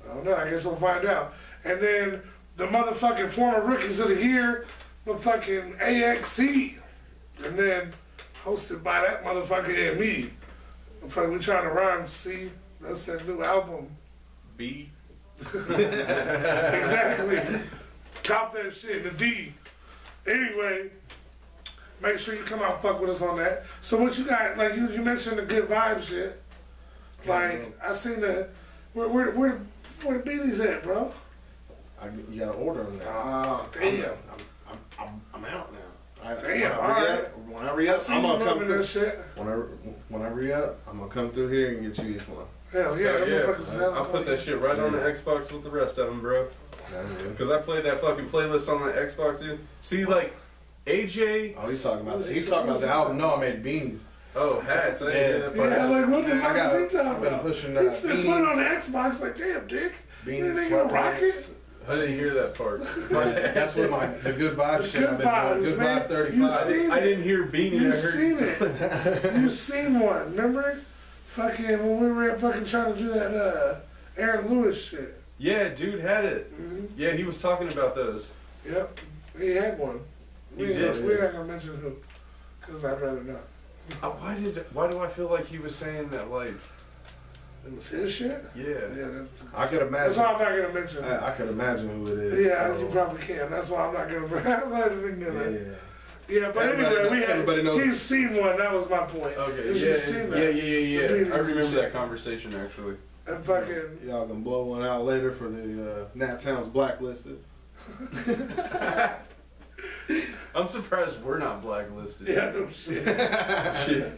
I don't know. I guess we'll find out. And then the motherfucking former Rookies of the Year, the fucking AXC. And then hosted by that motherfucker and me. We trying to rhyme, C. That's that new album. B. Exactly. Cop that shit, the D. Anyway. Make sure you come out and fuck with us on that. So what you got, like you mentioned the good vibe shit. Like, I seen the, where the beanies at, bro? You gotta order them now. Oh, damn. I'm out now. Damn, alright. When I re-up, I'm gonna come through. That shit. When I re-up, I'm gonna come through here and get you each one. Hell yeah, I'll put that shit right on the Xbox with the rest of them, bro. Because I played that fucking playlist on the Xbox, dude. See, like, AJ. Oh, he's talking about the album. No, I made beanies. Oh, hats. I didn't hear that part. Yeah, like what the fuck is he talking I've been about? pushing He said beanies. put it on the Xbox. Like damn, dick. Beanies, You gonna rock it? sweatpants. I didn't hear that part. That's what the good vibe shit. I've been doing. Good man. vibe 35. I didn't hear beanie. You've seen it. You've seen one. Remember? Fucking when we were fucking trying to do that Aaron Lewis shit. Yeah, dude had it. Mm-hmm. Yeah, he was talking about those. Yep. He had one. He did. We're not gonna mention who, because I'd rather not. Why do I feel like he was saying that, like... It was his shit? Yeah. I could imagine. That's why I'm not gonna mention it. I could imagine who it is. Yeah, so. you probably can. That's why I'm not gonna. Yeah, but Everybody anyway, knows. he's seen one. That was my point. Okay. Yeah. I remember that conversation, actually. And fucking... Y'all can blow one out later for the Naptown's Blacklisted. I'm surprised we're not blacklisted. Yeah, no shit. Shit.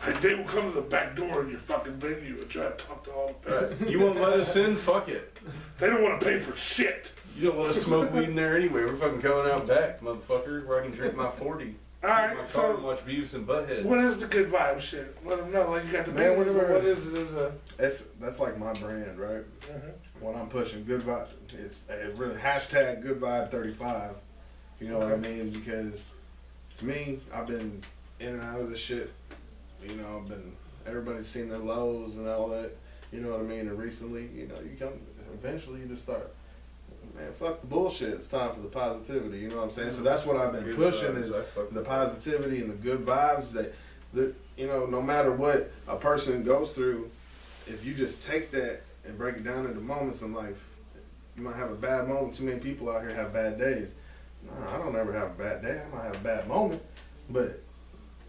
Like, they will come to the back door of your fucking venue and try to talk to all the fans. Right. You won't let us in? Fuck it. They don't want to pay for shit. You don't let us smoke weed in there anyway. We're fucking going out back, motherfucker, where I can drink my 40. Alright, my car so and watch Beavis and Butthead. what is the good vibe shit? Let them know. Like, you got the Man, business, whatever. what is it? That's like my brand, right? Mm-hmm. What I'm pushing, good vibe. It's really hashtag good vibe 35. You know what I mean? Because to me, I've been in and out of this shit. You know, everybody's seen their lows and all that. You know what I mean? And recently, you know, eventually you just start, man, fuck the bullshit. It's time for the positivity. You know what I'm saying? So that's what I've been Good pushing vibes. is fuck the that. positivity and the good vibes that, you know, no matter what a person goes through, if you just take that and break it down into moments in life, you might have a bad moment. Too many people out here have bad days. Nah, I don't ever have a bad day. I might have a bad moment, but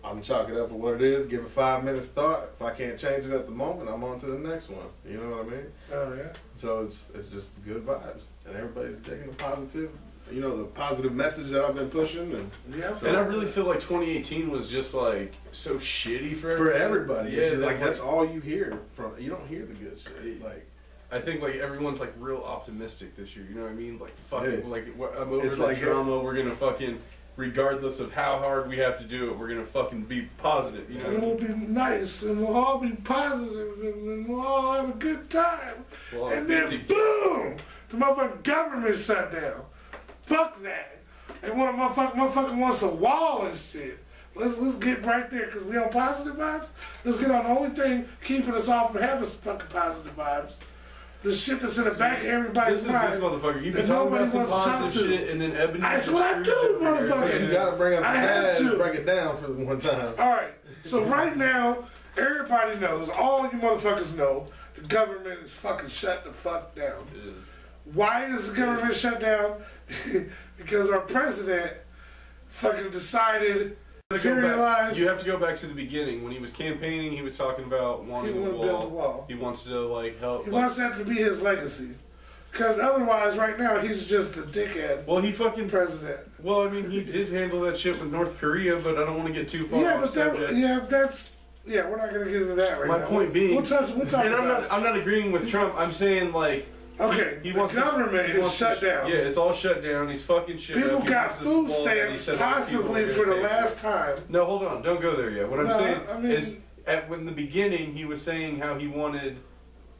I'm chalk it up for what it is, give it 5 minutes thought. If I can't change it at the moment, I'm on to the next one. You know what I mean? Oh, yeah. So it's just good vibes. And everybody's taking the positive, you know, the positive message that I've been pushing. And Yeah. And I really feel like 2018 was just like so shitty for everybody. Yeah, It's just, like that's all you hear from. You don't hear the good shit. Like I think like everyone's like real optimistic this year. You know what I mean? Like fuck Yeah. it. Like I'm over It's the like drama. We're gonna fucking, regardless of how hard we have to do it, we're gonna fucking be positive. You know And what I we'll mean? be nice, and we'll all be positive, and we'll all have a good time. Well, And then boom, the motherfucking government shut down. Fuck that. And one of motherfucking wants a wall and shit. Let's get right there, because we on positive vibes. Let's get on the only thing keeping us off from having some fucking positive vibes. The shit that's in the back of everybody's This mind. is this motherfucker. You that can talk nobody about some wants to talk positive to. shit, and then Ebony. That's what I do, motherfucker. you gotta bring up the I have bad to. and break it down for one time. All right, So right now, everybody knows, all you motherfuckers know, the government is fucking shut the fuck down. It is. Why is the government shut down? Because our president fucking decided to realize. You have to go back to the beginning. When he was campaigning, he was talking about wanting He a wanted to build the wall. He wants to like help. He wants that to be his legacy. Because otherwise, right now, he's just a dickhead. Well, he fucking president. Well, I mean, he did handle that shit with North Korea, but I don't want to get too far. Yeah, but we're not gonna get into that right now. My point being, we'll talk and about I'm not agreeing with Trump. I'm saying like, okay, the government is shut down. Yeah, it's all shut down. He's fucking shit. People got food stamps possibly for the last time. No, hold on, don't go there yet. What I'm saying is, in the beginning, he was saying how he wanted,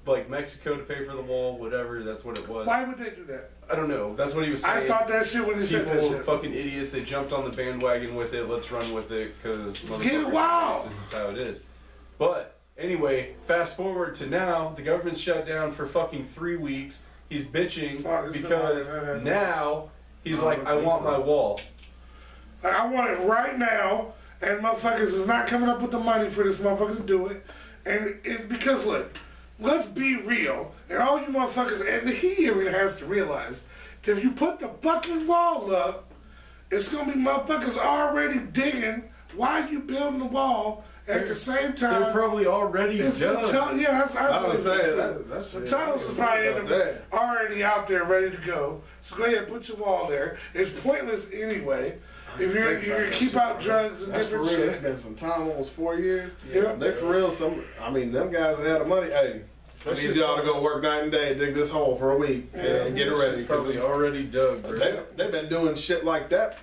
like, Mexico to pay for the wall, whatever. That's what it was. Why would they do that? I don't know. That's what he was saying. I thought that shit when he said that shit. People fucking idiots. They jumped on the bandwagon with it. Let's run with it because get it wild. This is how it is. But anyway, fast forward to now. The government's shut down for fucking 3 weeks. He's bitching because now he's like, I want my wall. I want it right now, and motherfuckers is not coming up with the money for this motherfucker to do it. And because look, let's be real, and all you motherfuckers, and he even has to realize that if you put the fucking wall up, it's gonna be motherfuckers already digging while you building the wall. At the same time, they're probably already done. I was saying the tunnels is probably already out there, ready to go. So go ahead, put your wall there. It's pointless anyway. If you keep out drugs and different shit. It's been some time, almost 4 years. Yeah, they for real. Them guys that had the money. Hey, I need y'all to go work night and day, dig this hole for a week, and get it ready. It's probably already dug. They've been doing shit like that,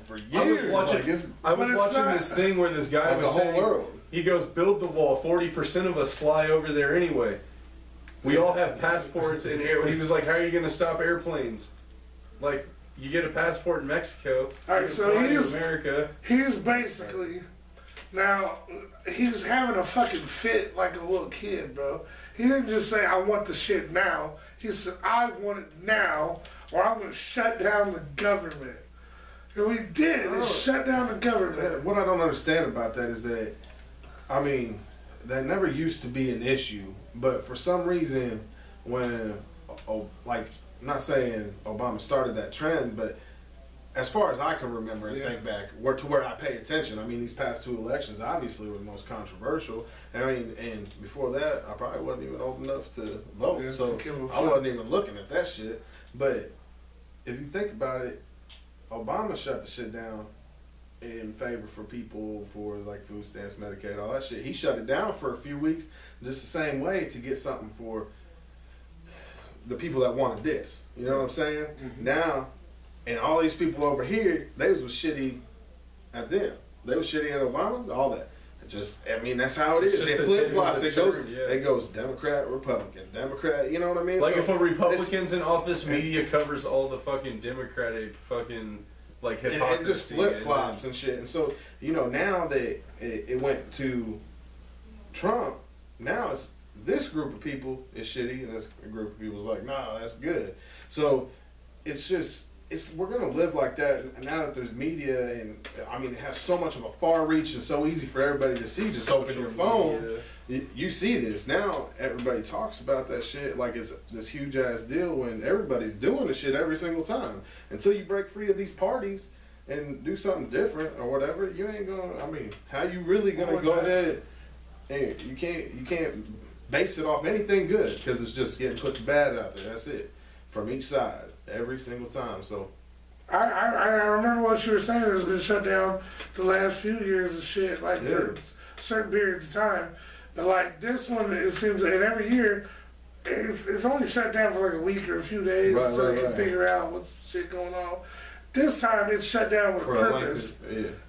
for years. I was watching this thing where this guy was saying, he goes, build the wall. 40% of us fly over there anyway. We all have passports in air. He was like, how are you going to stop airplanes? Like, you get a passport in Mexico. All right, so America. He's basically, now, he's having a fucking fit like a little kid, bro. He didn't just say, I want the shit now. He said, I want it now, or I'm going to shut down the government. And we did. It shut down the government. What I don't understand about that is that, that never used to be an issue. But for some reason, when, not saying Obama started that trend, but as far as I can remember and think back, to where I pay attention, these past 2 elections obviously were the most controversial. And before that, I probably wasn't even old enough to vote. So I wasn't even looking at that shit. But if you think about it, Obama shut the shit down in favor for people for like food stamps, Medicaid, all that shit. He shut it down for a few weeks just the same way to get something for the people that wanted this. You know what I'm saying? Mm-hmm. Now, and all these people over here, they was shitty at them. They was shitty at Obama, all that. That's how it is. It flip-flops. It goes Democrat, Republican, Democrat, you know what I mean? Like, if a Republican's in office, media covers all the fucking Democratic fucking, like, hypocrisy. It just flip-flops and shit. And so, now that it went to Trump, now it's this group of people is shitty, and this group of people is like, nah, that's good. So, it's just... we're going to live like that, and now that there's media, and it has so much of a far reach and so easy for everybody to see. Just open your phone, you see this. Now everybody talks about that shit like it's this huge ass deal when everybody's doing the shit every single time. Until you break free of these parties and do something different or whatever, you ain't going to, how you really going to go ahead and you can't base it off anything good because it's just getting put to bad out there. That's it. From each side. Every single time. So I remember what you were saying. It's been shut down the last few years of shit, for certain periods of time. But like this one, it seems that every year it's only shut down for like a week or a few days until they can figure out what's shit going on. This time it's shut down with a purpose.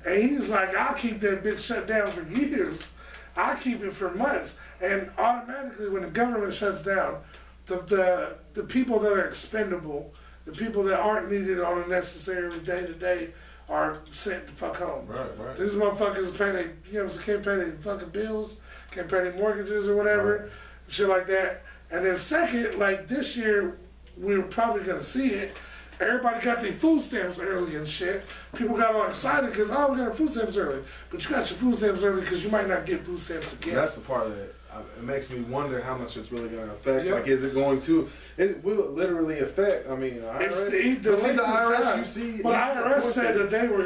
And he's like, I'll keep that bitch shut down for years. I'll keep it for months. And automatically when the government shuts down, the people that are expendable, the people that aren't needed on a necessary day-to-day are sent the fuck home. Right. These motherfuckers can't pay their fucking bills, can't pay their mortgages or whatever, shit like that. And then second, like this year, we were probably going to see it, Everybody got their food stamps early and shit. People got all excited because, oh, we got our food stamps early. But you got your food stamps early because you might not get food stamps again. That's the part that it makes me wonder how much it's really going to affect. Yep. Like, is it going to? It will literally affect. I mean, IRS. But see, the IRS, you see. Well, the IRS said that they were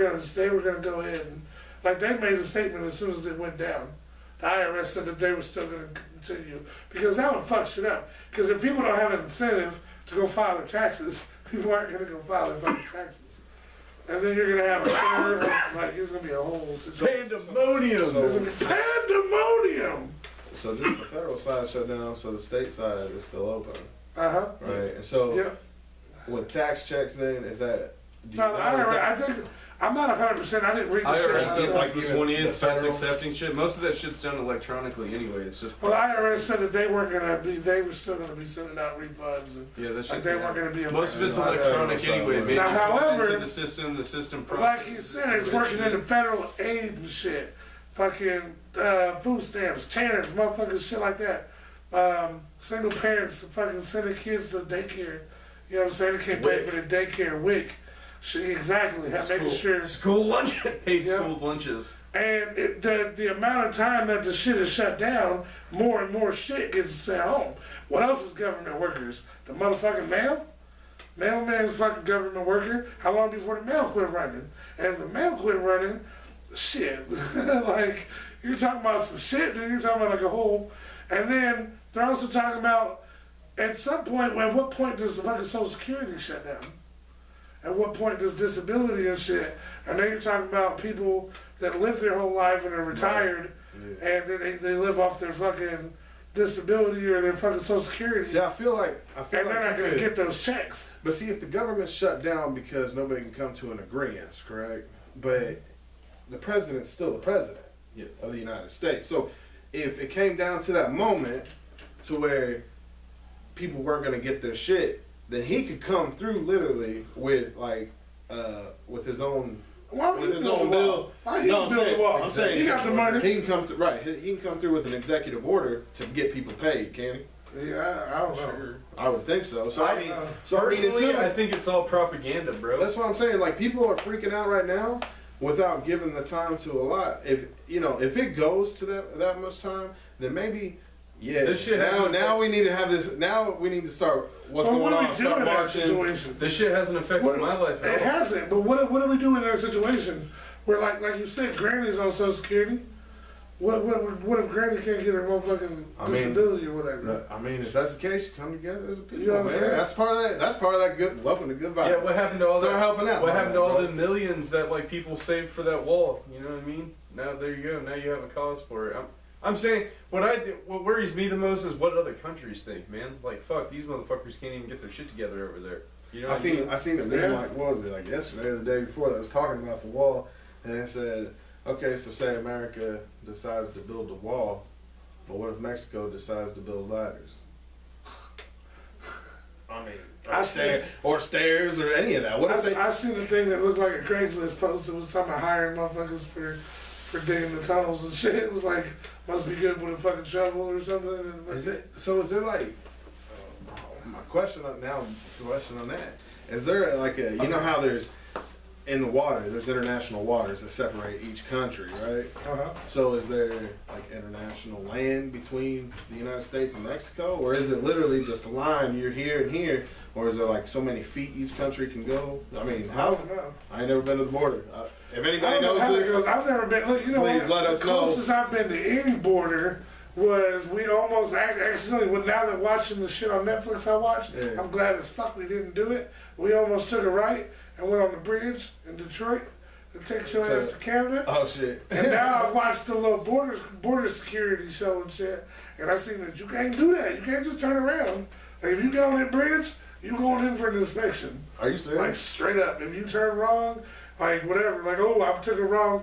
gonna go ahead and, like, they made a statement as soon as it went down. The IRS said that they were still gonna continue because that would fuck shit up. Because if people don't have an incentive to go file their taxes, people aren't gonna go file their fucking taxes. And then you're gonna have a share, like it's gonna be a whole situation. Pandemonium. There's gonna be pandemonium. So just the federal side shut down, so the state side is still open. Uh-huh. Right. And so with tax checks then, is that no, the IRS, I think I'm not 100%. I didn't read the shit. IRS said like the 20th starts accepting shit. Most of that shit's done electronically anyway. It's just. Well, the IRS said that they weren't gonna be. They were still gonna be sending out refunds. And yeah, that like they weren't gonna be. Most of it's electronic anyway. Maybe now, however, into the system processes. Like you said, it's working in the federal aid and shit. Fucking food stamps, tanners, motherfuckers, shit like that. Single parents fucking sending kids to daycare. You know what I'm saying? They can't pay for the daycare WIC. Exactly. Making sure. School lunch. Paid school lunches. And the amount of time that the shit is shut down, more and more shit gets sent home. What else is government workers? The motherfucking mail? Mailman's fucking government worker. How long before the mail quit running? And if the mail quit running, shit. Like, you're talking about some shit, dude. You're talking about like a whole. And then they're also talking about, at some point, at what point does the fucking Social Security shut down? At what point does disability and shit? And then you're talking about people that live their whole life and are retired, and then they live off their fucking disability or their fucking Social Security. See, I feel like they're not going to get those checks. But see, if the government's shut down because nobody can come to an agreement, correct? But the president's still the president of the United States. So if it came down to that moment to where people weren't going to get their shit, then he could come through literally with like with his own bill. I'm saying he got the money. He can come through, right? He can come through with an executive order to get people paid, can he? Yeah, I don't know. Sure. I would think so. So I mean, personally, I think it's all propaganda, bro. That's what I'm saying. Like, people are freaking out right now without giving the time to a lot. If it goes to that much time, then maybe. Yeah. This shit now we need to have this. Now we need to start. What's going on? Start marching. This shit hasn't affected my life at all. It hasn't. But what do we do in that situation where, like you said, Granny's on Social Security? What if Granny can't get her motherfucking disability or whatever? I mean, if that's the case, you come together as a people. You know what I'm saying? That's part of that. That's part of that good. Welcome to good vibes. Yeah. What happened to all Start helping out. What happened to all the millions that like people saved for that wall? You know what I mean? Now there you go. Now you have a cause for it. I'm saying what worries me the most is what other countries think, man. Like, fuck, these motherfuckers can't even get their shit together over there. You know? I seen a meme like, what was it, like yesterday or the day before, that was talking about the wall, and it said, okay, so say America decides to build a wall, but what if Mexico decides to build ladders? I mean, or stairs or any of that. What if I seen a thing that looked like a Craigslist post that was talking about hiring motherfuckers for digging the tunnels and shit. It was like, must be good with a fucking shovel or something. Is there like, my question on that, is there like a, you know how there's, in the water, there's international waters that separate each country, right? Uh-huh. So is there like international land between the United States and Mexico? Or is it literally just a line, you're here and here? Or is there like so many feet each country can go? I mean, I don't know. I ain't never been to the border. If anybody knows this, I've never been. Look, you know, please let us know. The closest I've been to any border was we almost accidentally. Well, now that watching the shit on Netflix, I watched. Yeah. I'm glad as fuck we didn't do it. We almost took a right and went on the bridge in Detroit to take your ass to Canada. Oh shit! And now I've watched the little border security show and shit, and I seen that you can't do that. You can't just turn around. Like if you get on that bridge, you going in for an inspection. Are you serious? Like straight up. If you turn wrong. Like, whatever, like, oh, I took a wrong.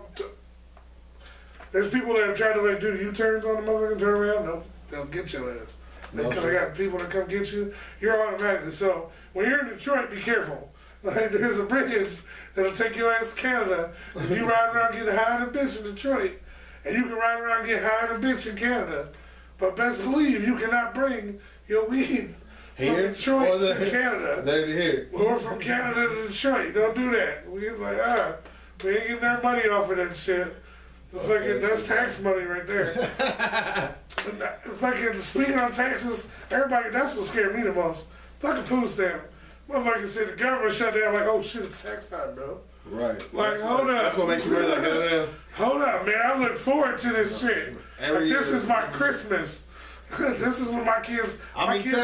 There's people that have tried to, like, do U-turns on the motherfucking turn around. No, they'll get your ass. Because I got people that come get you. You're automatically. So, when you're in Detroit, be careful. Like, there's a bridge that'll take your ass to Canada. And you ride around and get high in a bitch in Detroit. And you can ride around and get high in a bitch in Canada. But best believe you cannot bring your weed from Detroit to Canada. There to here. Or from Canada to Detroit. Don't do that. We like, we ain't getting their money off of that shit. That's tax money right there. Fucking speaking on taxes, everybody, that's what scared me the most. Fucking food stamp. Motherfucker said the government shut down, like, oh shit, it's tax time, bro. Right. Like, hold up. That's what makes you really like, hold up, man. I look forward to this shit. Like, this is my Christmas. This is what my kids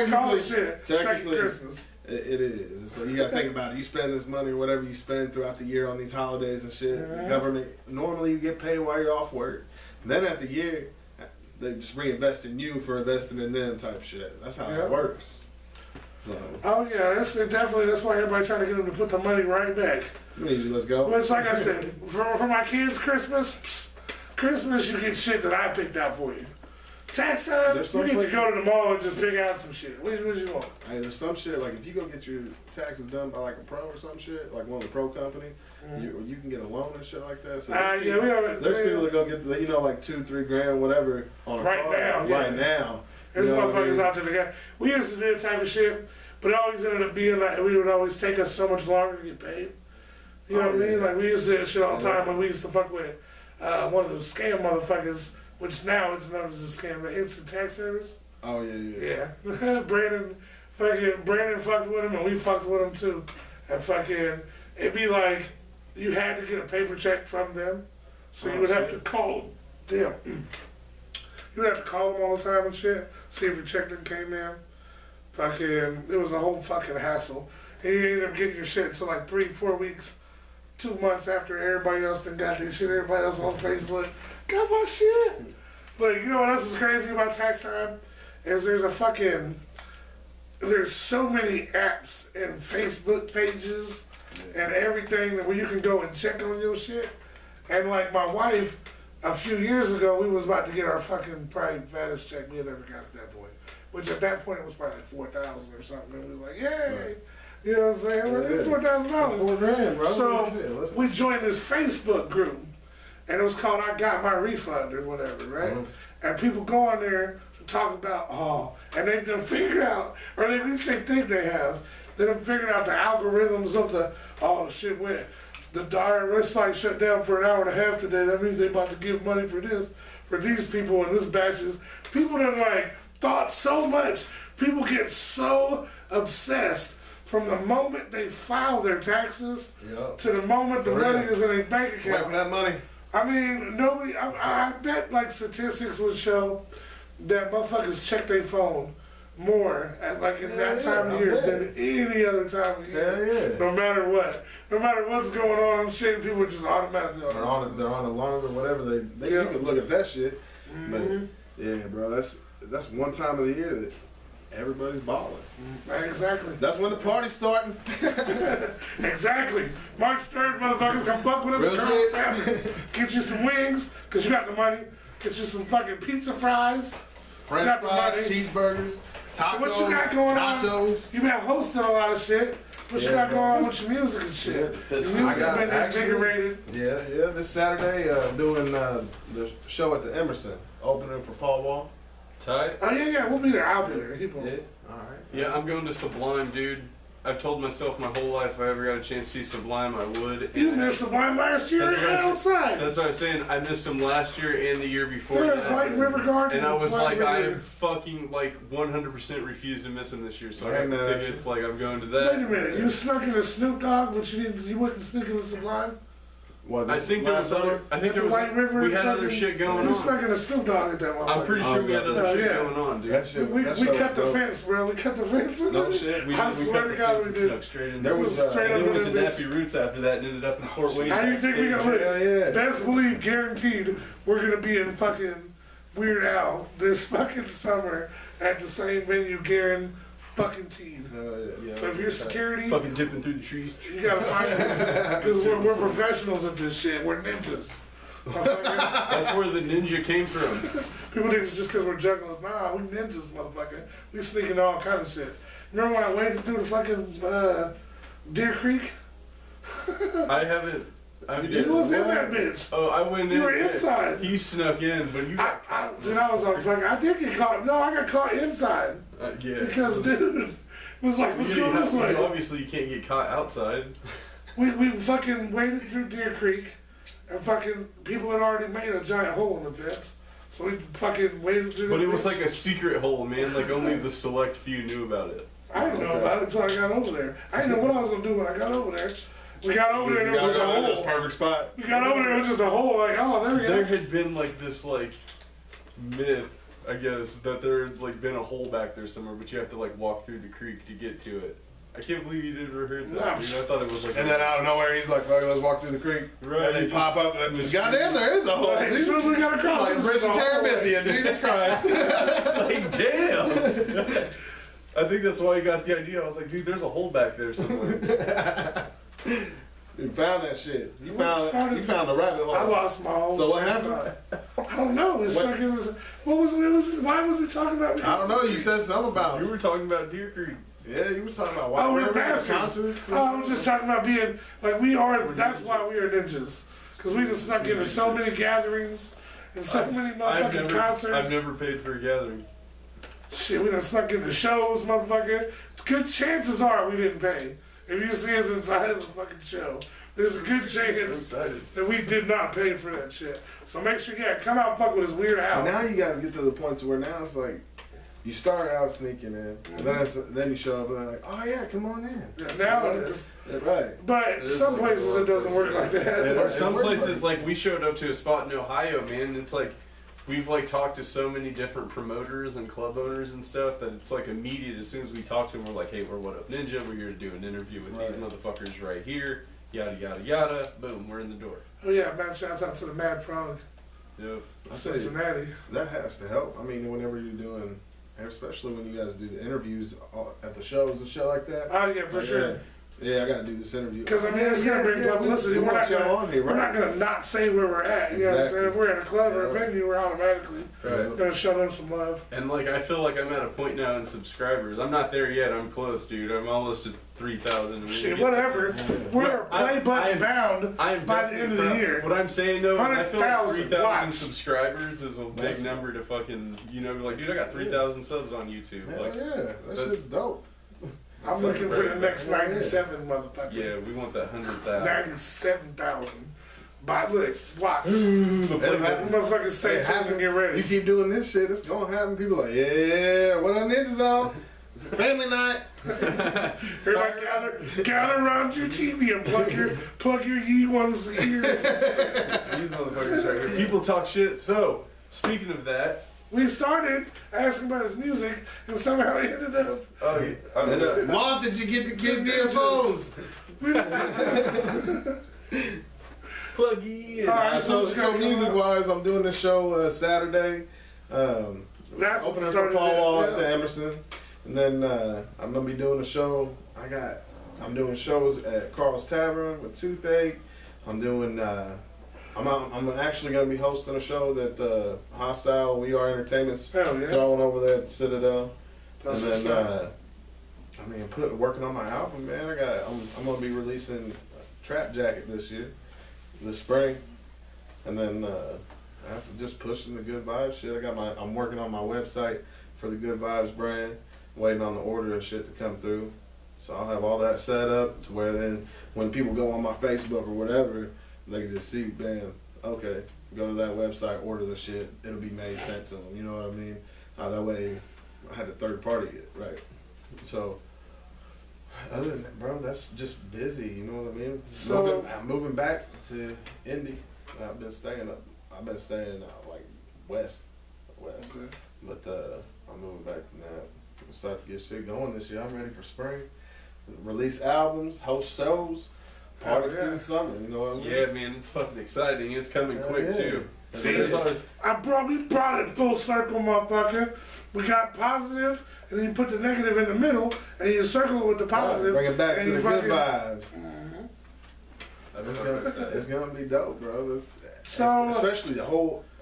call shit. Second Christmas. It is. So you gotta think about it. You spend this money or whatever you spend throughout the year on these holidays and shit. The government, normally you get paid while you're off work. Then at the year, they just reinvest in you for investing in them type shit. That's how it works. So. Oh yeah, that's why everybody trying to get them to put the money right back. Let's go. Which, like I said, for my kids' Christmas, you get shit that I picked out for you. Tax time, you need to go to the mall and just pick out some shit. What you want? Hey, there's some shit, like if you go get your taxes done by like a pro or some shit, like one of the pro companies, you can get a loan and shit like that. So there's people that go get, like $2-3 grand, whatever, on a car. Right now. There's motherfuckers out there that got, we used to do that type of shit, but it always ended up being like, it would always take us so much longer to get paid. You know what I mean? Like we used to do that shit all the time, and we used to fuck with one of those scam motherfuckers, which now it's known as a scam, the instant tax service. Oh yeah. Brandon fucked with him, and we fucked with him too. And it'd be like you had to get a paper check from them, so you would have to call them. You would have to call them all the time and shit, see if your check didn't came in. It was a whole fucking hassle. And you ended up getting your shit until like 3-4 weeks, 2 months after everybody else done got their shit. Everybody else on Facebook got my shit. But you know what else is crazy about tax time? Is there's so many apps and Facebook pages and everything where you can go and check on your shit. And like my wife, a few years ago, we was about to get our fucking probably fattest check we had ever got at that point. Which at that point it was probably like 4,000 or something. And we was like, yay! Right. You know what I'm saying? We're $4,000. $4 grand, bro. So we joined this Facebook group, and it was called "I Got My Refund" or whatever, right? And people go on there to talk about and they done figure out, or at least they think they have, they done figured out the algorithms of the shit went. The IRS site shut down for an hour and a half today. That means they about to give money for this, for these people in this batches. People done thought so much. People get so obsessed from the moment they file their taxes to the moment the money is in a bank account. Wait for that money. I mean, nobody, I bet statistics would show that motherfuckers check their phone more at in that time of year than any other time of year. No matter what. No matter what's going on, shit, people just automatically they're on alarm or whatever. They you can look at that shit. But yeah, bro, that's one time of the year that everybody's balling. Exactly. That's when the party's starting. Exactly. March 3rd, motherfuckers, come fuck with us. Get you some wings, because you got the money. Get you some fucking pizza fries. French fries, cheeseburgers, tacos, so what you got going nachos. On? You been hosting a lot of shit. What you got going on with your music and shit? Your music's been invigorated. Yeah. This Saturday, doing the show at the Emerson, opening for Paul Wall. Tight. Oh yeah, we'll be there. I'll be there. All right. Yeah, I'm going to Sublime, dude. I've told myself my whole life if I ever got a chance to see Sublime, I would. You missed Sublime last year outside. That's what I'm saying. I missed them last year and the year before. They're at White River Garden. And I was I am fucking 100% refused to miss them this year. So I got the tickets. I'm going to that. Wait a minute. You snuck in a Snoop Dogg, but you wasn't sneaking in Sublime? I think there was other. I think there was. We had other shit going on. We snuck in a Snoop Dogg at that moment. I'm pretty sure we had other shit going on, dude. We cut the fence, bro. We cut the fence. No shit. I swear to God, we did. Snuck straight in. There was straight up. We went to Nappy Roots after that and ended up in Fort Wayne. How do you think we got lit? Best believe, guaranteed, we're gonna be in fucking Weird Al this fucking summer at the same venue, fucking teeth. So if you're security, fucking dipping through the trees, you gotta find us because we're professionals at this shit. We're ninjas. That's where the ninja came from. People think it's just because we're jugglers. Nah, we ninjas, motherfucker. We sneaking all kind of shit. Remember when I waded through the fucking Deer Creek? I haven't. You was in that bitch. Oh, I went in. You were inside. He snuck in, but you got caught. Dude, I was on fucking. I did get caught. No, I got caught inside. Yeah. Because, dude, was like, let's go this way. Obviously, you can't get caught outside. We fucking waded through Deer Creek, and fucking people had already made a giant hole in the fence. So we fucking waded through. But it was like a secret hole, man. Like only the select few knew about it. I didn't know about it until I got over there. I didn't know what I was gonna do when I got over there. We got over there and it was just a hole. Perfect spot. We got over there, it was just a hole. Like, oh, there we go. There had been like this like myth, I guess, that there had like been a hole back there somewhere, but you have to like walk through the creek to get to it. I can't believe you never heard that. Dude. I thought it was like. And then out of nowhere, he's like, "Fuck, let's walk through the creek." Right. And they pop up, and goddamn, there is a hole. Like, as soon as we got across, like Richard Terabithia, Jesus Christ. Like, damn. I think that's why he got the idea. I was like, dude, there's a hole back there somewhere. You found that shit. You found a rabbit hole. I lost my hole. So what happened? I don't know. It's like it was. Why was we talking about? I don't know. You said something about. You were talking about Deer Creek. Yeah, you was talking about. Oh, we're bastards. I was just talking about being like we are. That's why we are ninjas. Because we just snuck into so many gatherings and so many motherfucking concerts. I've never paid for a gathering. Shit, we done snuck into shows, motherfucker. Good chances are we didn't pay. If you see us inside of a fucking show, there's a good chance that we did not pay for that shit. So make sure, come out and fuck with this weird house. Now you guys get to the point to where now it's like, you start out sneaking in, and then you show up and they're like, oh yeah, come on in. Yeah, now it is. Yeah, right. But some places it doesn't work like that. Or some places, like we showed up to a spot in Ohio, man, and it's like, we've like talked to so many different promoters and club owners and stuff that it's like immediate. As soon as we talk to them, we're like, hey, we're What Up Ninja. We're here to do an interview with these motherfuckers right here. Yada, yada, yada. Boom, we're in the door. Oh yeah, man, shouts out to the Mad Frog. Yep. Cincinnati. That has to help. I mean, whenever you're doing, especially when you guys do the interviews at the shows and shit like that. Oh yeah, for sure. Yeah, I gotta do this interview. Because I mean, it's gonna bring publicity. We're not gonna not say where we're at. You know what I'm saying? If we're at a club or a venue, we're automatically gonna show them some love. And like, I feel like I'm at a point now in subscribers. I'm not there yet. I'm close, dude. I'm almost at 3,000. Shit, whatever. We're play button bound by the end of the year. What I'm saying though is, I feel like 3,000 subscribers subscribers is a big number to fucking, like, dude, I got 3,000 subs on YouTube. Hell like, yeah, that shit's dope. I'm looking for the next 97 motherfucker. Yeah, we want that 100,000. 97,000. But look, watch. Motherfuckers stay tuned and get ready. You keep doing this shit, it's gonna happen. People like, yeah, what up, ninjas on? It's a family night. Everybody gather around your TV and plug your Yee ones ears. These motherfuckers right here. People talk shit. So, speaking of that, we started asking about his music, and somehow he ended up. Oh yeah. Mom, did you get the kids' earphones? Plug in. Right, so music-wise, I'm doing the show Saturday. That's opening for Paul Wall at the Emerson, and then I'm gonna be doing a show. I'm doing shows at Carl's Tavern with Toothache. I'm doing. I'm actually going to be hosting a show that Hostile We Are Entertainment's throwing over there at the Citadel. That's and then, working on my album, man. I'm going to be releasing Trap Jacket this spring, and then after just pushing the Good Vibes shit, I'm working on my website for the Good Vibes brand, waiting on the order of shit to come through. So I'll have all that set up to where then when people go on my Facebook or whatever, they can just see, bam, okay, go to that website, order the shit, it'll be made, sent to them, you know what I mean? That way, I had a third party it, right? So, other than that, bro, that's just busy, you know what I mean? So, I'm moving back to Indy. I've been staying like west. Okay. But I'm moving back from that. I'm start to get shit going this year. I'm ready for spring. Release albums, host shows. Party through the summer, you know what I mean? Yeah, man, it's fucking exciting. It's coming quick too. See, we brought it full circle, motherfucker. We got positive, and then you put the negative in the middle, and you circle it with the positive. Bring it back to the good vibes. Mm-hmm. It's gonna be dope, bro. Especially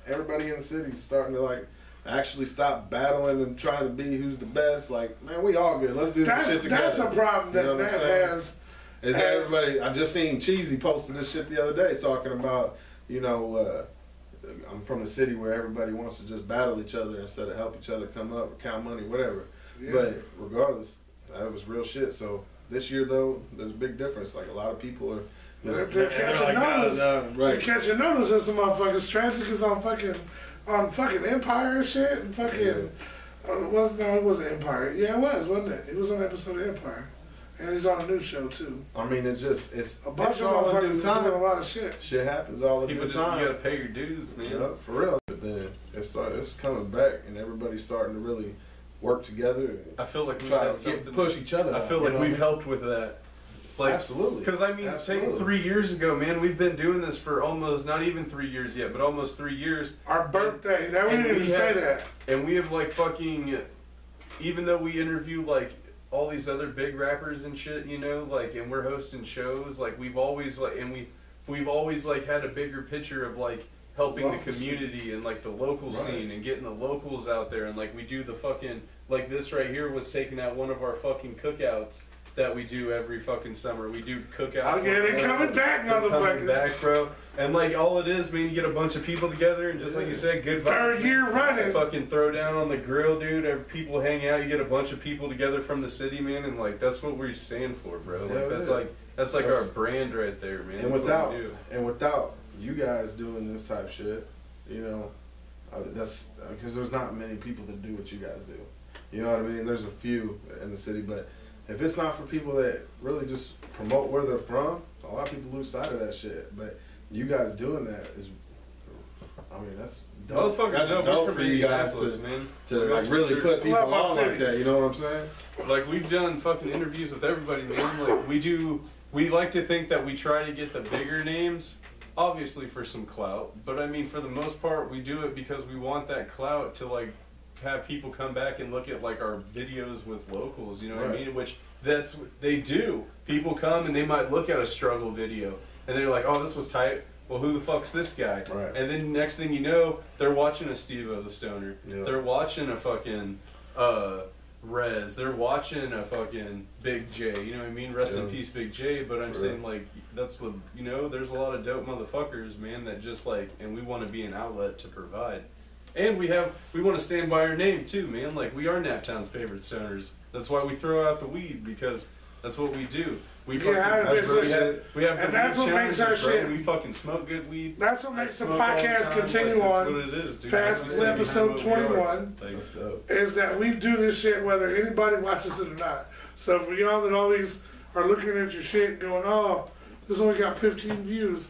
everybody in the city is starting to like actually stop battling and trying to be who's the best. Like, man, we all good. Let's do this shit together. That's a problem that has. Is that everybody? I just seen Cheesy posted this shit the other day talking about, I'm from a city where everybody wants to just battle each other instead of help each other come up or count money, whatever. Yeah. But regardless, That was real shit. So this year though, there's a big difference. Like a lot of people are. They're catching notice. Right. They're catching notice of some motherfuckers. Tragic is on fucking Empire and shit and fucking. Yeah. It wasn't Empire. Yeah, it was, wasn't it? It was on an episode of Empire, and he's on a new show too. I mean, it's a bunch of motherfuckers is doing a lot of shit. Shit happens all the time. You gotta pay your dues, man. Yeah, for real. But then it's coming back, and everybody's starting to really work together. I feel like we try to push each other. I feel like we've helped with that. Like, absolutely. Because I mean, take 3 years ago, man, we've been doing this for almost not even 3 years yet, but almost 3 years. Our birthday. Now we didn't even say that. And we have like fucking, even though we interview like all these other big rappers and shit, you know, like, and we're hosting shows, like we've always like, and we've always like had a bigger picture of like helping the community and like the local scene and getting the locals out there, and like we do the fucking, like this right here was taking out one of our fucking cookouts that we do every fucking summer. We do cookouts. Again, they coming back, motherfuckers. Coming back, bro. And like all it is, man, you get a bunch of people together, and just like you said, good vibes. Third year running. Fucking throw down on the grill, dude. People hang out. You get a bunch of people together from the city, man, and like that's what we stand for, bro. Like that's our brand right there, man. And without you guys doing this type shit, you know, that's because there's not many people that do what you guys do. You know what I mean? There's a few in the city, but if it's not for people that really just promote where they're from, a lot of people lose sight of that shit. But you guys doing that is, I mean, that's dope. That's dope for you guys to like really put people on like that. You know what I'm saying? Like we've done fucking interviews with everybody, man. Like we like to think that we try to get the bigger names, obviously for some clout. But I mean, for the most part, we do it because we want that clout to like have people come back and look at like our videos with locals, you know what I mean? Which that's they do. People come and they might look at a struggle video and they're like, oh, this was tight. Well, who the fuck's this guy? Right. And then next thing you know, they're watching a Steve-O the Stoner. Yeah. They're watching a fucking Rez. They're watching a fucking Big J. You know what I mean? Rest in peace, Big J. But I'm saying like that's the, you know, there's a lot of dope motherfuckers, man, that just like, and we want to be an outlet to provide. And we want to stand by our name too, man. Like we are Naptown's favorite stoners. That's why we throw out the weed, because that's what we do. We have and that's what makes our shit. We fucking smoke good weed. That's what makes the podcast continue on. That's what it is, dude. Past episode 21 is that we do this shit whether anybody watches it or not. So for y'all that always are looking at your shit going, oh, this only got 15 views,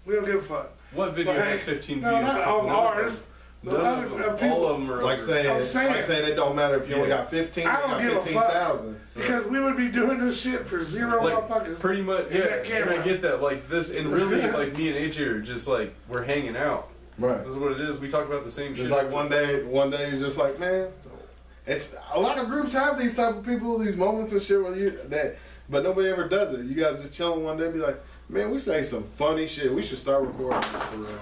we don't give a fuck. What video has 15 views? Not all ours. All of them are like saying it don't matter if you only got 15, I don't give 15,000. Because we would be doing this shit for zero motherfuckers. Pretty much, yeah. And I get that. Like this, and really, like me and AJ are just like we're hanging out. Right. This is what it is. We talk about the same shit. It's like one day he's just like, man, it's a lot of groups have these type of people, these moments and shit but nobody ever does it. You guys just chilling one day and be like, man, we say some funny shit. We should start recording this for real.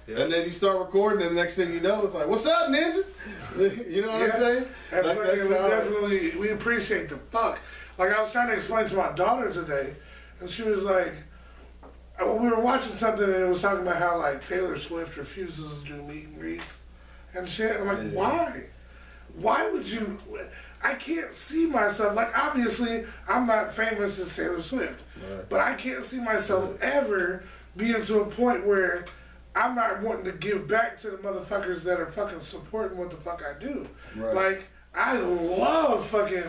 Yeah. And then you start recording, and the next thing you know, it's like, "What's up, Ninja?" You know what I'm saying? We appreciate the fuck. Like I was trying to explain to my daughter today, and she was like, we were watching something, and it was talking about how like Taylor Swift refuses to do meet and greets and shit. I'm like, why? Why would you? I can't see myself. Like obviously, I'm not famous as Taylor Swift, but I can't see myself ever being to a point where I'm not wanting to give back to the motherfuckers that are fucking supporting what the fuck I do. Right. Like, I love fucking,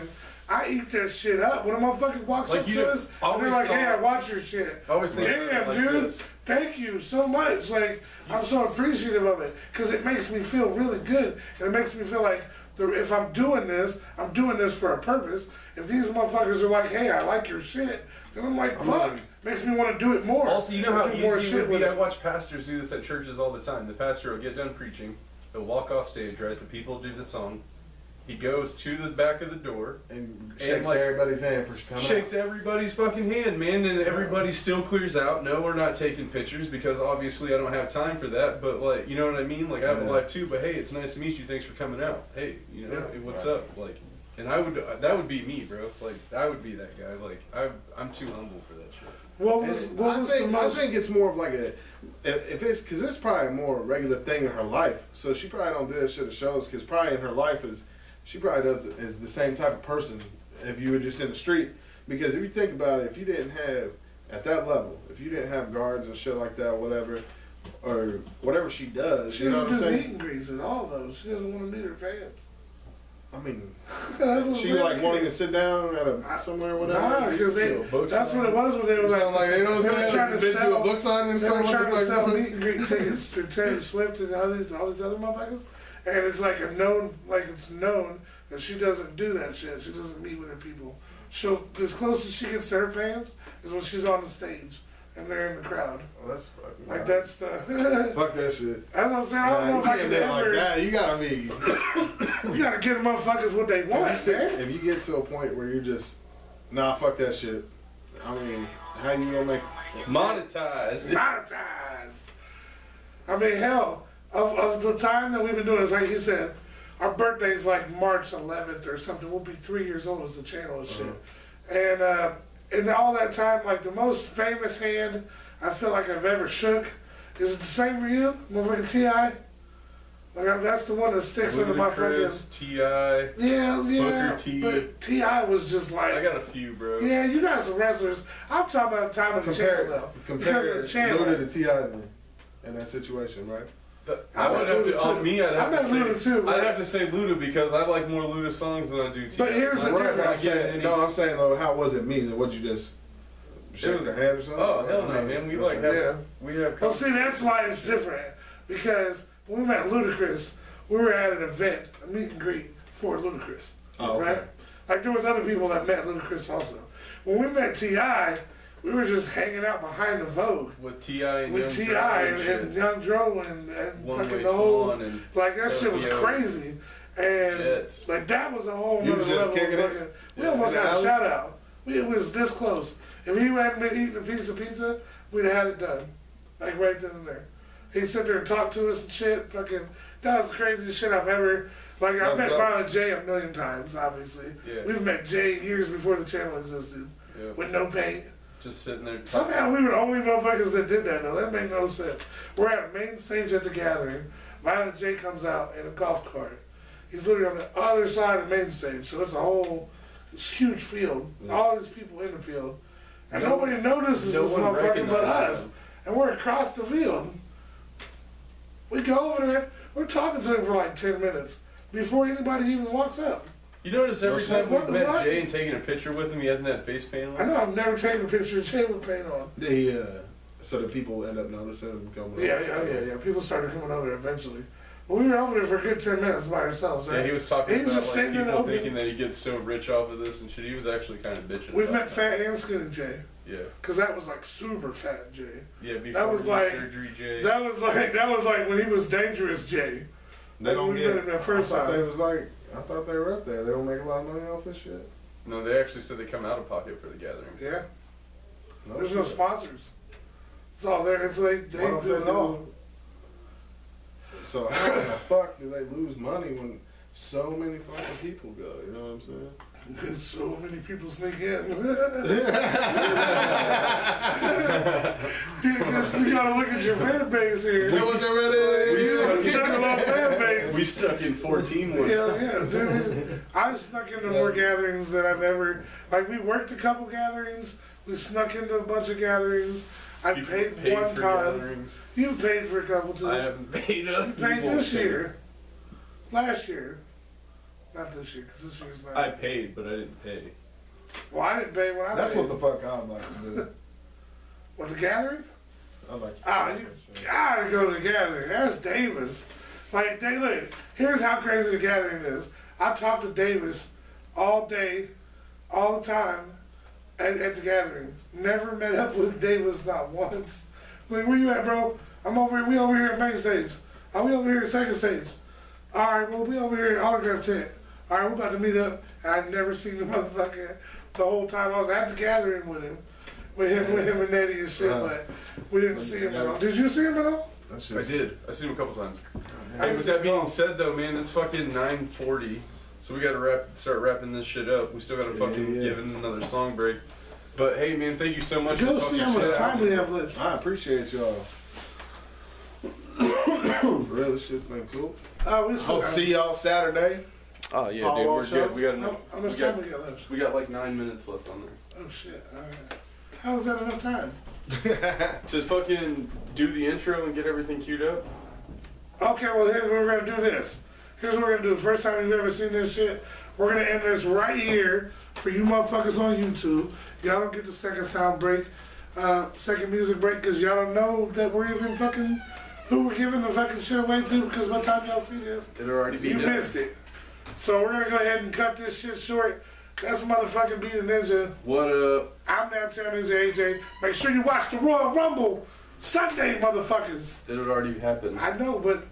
I eat that shit up. When a motherfucker walks up to us, and they're like, hey, I watch your shit. Damn, dude, thank you so much. Like, I'm so appreciative of it. Because it makes me feel really good. And it makes me feel like, if I'm doing this for a purpose. If these motherfuckers are like, hey, I like your shit, then I'm like, fuck. Makes me want to do it more. Also, you know how easy it would be? I watch pastors do this at churches all the time. The pastor will get done preaching, he'll walk off stage, right? The people do the song. He goes to the back of the door and shakes everybody's hand for coming out. Shakes everybody's fucking hand, man, and everybody still clears out. No, we're not taking pictures because obviously I don't have time for that. But like, you know what I mean? Like I have a life too. But hey, it's nice to meet you. Thanks for coming out. Hey, you know, hey, what's up? Like, and that would be me, bro. Like I would be that guy. Like I'm too humble for that shit. I think it's more of like if it's because it's probably a more regular thing in her life. So she probably don't do that shit at shows because probably in her life she probably is the same type of person if you were just in the street. Because if you think about it, if you didn't have, at that level, if you didn't have guards and shit like that, whatever, or whatever she does, she you know what I'm doesn't do saying? meet and greets and all those. She doesn't want to meet her fans. I mean, That's she like wanting to sit down at somewhere, whatever. Nah, because that's what it was when they were like, you know what I'm saying? trying to do a book signing or they were something. trying to like sell that. meet and greet tickets to Taylor Swift and all these other motherfuckers, and it's like it's known that she doesn't do that shit. She doesn't meet with her people. She'll, as close as she gets to her fans is when she's on the stage and they're in the crowd. Well, that's fucking like that's the fuck that shit. That's what I'm saying. I don't know if I can ever. Like that. You gotta be. You gotta give the motherfuckers what they want, man. If you get to a point where you're just, nah, fuck that shit. I mean, how you gonna make monetized? Monetized. I mean, hell, of the time that we've been doing this, like you said, our birthday's like March 11th or something. We'll be 3 years old as the channel and shit. And in all that time, like the most famous hand I feel like I've ever shook. Is it the same for you, motherfucking T.I.? Like that's the one that sticks into my fucking T.I. Yeah, Booker T. But T.I. was just like I got a few, bro. Yeah, you got some wrestlers. I'm talking about the time of the channel though. Compare Luda to T.I. in that situation, right? I would have to. On me, I'd have to say Luda too. I'd have to say Luda because I like more Luda songs than I do T.I. But here's the difference. I'm saying though, how was it me? Would you just shake their hand or something? Oh hell no, man. We like have we have. Well, see, that's why it's different because when we met Ludacris, we were at an event, a meet and greet for Ludacris, right? Like there was other people that met Ludacris also. When we met T.I., we were just hanging out behind the Vogue with T.I. and with T.I. and Young Dro and fucking the whole like that shit was crazy, and Jets. like that was a whole nother level. Fucking, we almost had a shout out. It was this close. If he hadn't been eating a piece of pizza, we'd have had it done, like right then and there. He'd sit there and talk to us and shit. Fucking, that was the craziest shit I've ever. Like I've met Violent J a million times. Obviously, we've met Jay years before the channel existed, with no paint. Just sitting there. Somehow we were the only motherfuckers that did that though. That made no sense. We're at a main stage at the gathering. Violent J comes out in a golf cart. He's literally on the other side of the main stage. So it's a whole huge field. All these people in the field. And nobody notices this motherfucker but us. And we're across the field. We go over there. We're talking to him for like 10 minutes before anybody even walks up. You notice every time we've met Jay and taken a picture with him, he hasn't had face paint on? I know, I've never taken a picture of Jay with paint on. So the people end up noticing him coming Yeah. People started coming over eventually. But we were over there for a good 10 minutes by ourselves, right? Yeah, he was talking about just like, people thinking that he gets so rich off of this and shit. He was actually kind of bitching. We've met Fat and Skinny Jay. Yeah. Cause that was like super fat Jay. Yeah, before that was like surgery Jay. That was like when he was dangerous Jay. They don't met him that first time. I thought they were up there. They don't make a lot of money off this shit. No, they actually said they come out of pocket for the gathering. Yeah. There's no sponsors. It's all there. It's like they do it all. So how in the fuck do they lose money when so many fucking people go? You know what I'm saying? Because so many people sneak in. You gotta look at your fan base here. We stuck in 14 once. Yeah, dude. I've snuck into more gatherings than I've ever. Like, we worked a couple gatherings. We snuck into a bunch of gatherings. I paid one time. Gatherings. You've paid for a couple too. I haven't paid up. You paid this year. Last year. Not this year, because this year's not. I paid, but I didn't pay. Well, I didn't pay when I paid. That's what the fuck I'd like to do. What, the gathering? I'd like to. You gotta go to the gathering. That's Davis. Like, look, here's how crazy the gathering is. I talked to Davis all day, all the time, at the gathering. Never met up with Davis, not once. Like, where you at, bro? I'm over here. We over here at main stage. Are we over here at second stage? All right, well, we over here at autograph tent. All right, we're about to meet up. I'd never seen the motherfucker the whole time I was at the gathering with him and Nettie and shit, but we didn't see him at all. Did you see him at all? I did. I seen him a couple times. Hey, with that being said, though, man, it's fucking 9:40, so we gotta start wrapping this shit up. We still gotta fucking give it another song break. But hey, man, thank you so much. Go see how much time we have left. I appreciate y'all. For real, this shit's been cool. Hope see y'all Saturday. Oh yeah, Paul dude, we're Wall show? good. We got enough. How much time we got left? We got like 9 minutes left on there. Oh shit! All right. How is that enough time? To fucking do the intro and get everything queued up. Okay, well here's what we're gonna do. Here's what we're gonna do. The first time you've ever seen this shit, we're gonna end this right here for you motherfuckers on YouTube. Y'all don't get the second sound break, second music break, because y'all don't know that we're even fucking who we're giving the fucking shit away to. Because by the time y'all see this, It'll already be you done. missed it. So we're gonna go ahead and cut this shit short. That's motherfucking Be the Ninja. What up? I'm Naptown Ninja AJ. Make sure you watch the Royal Rumble Sunday, motherfuckers. It had already happened. I know, but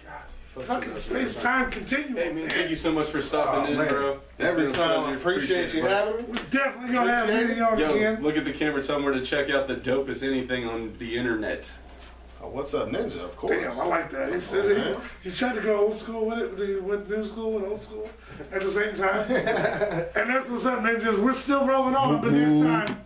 God, fucking space time continuum. Hey man, thank you so much for stopping in, man. bro. It's Every been a time, pleasure. appreciate you it, bro. having me. We're definitely gonna have Appreciate Vinny on Yo, again. look at the camera. Tell them where to check out the dopest anything on the internet. Oh, what's up, Ninja? Of course. Damn, I like that. He said man. he tried to go old school with it, but he went new school and old school at the same time. And that's what's up, ninjas. We're still rolling on, but this time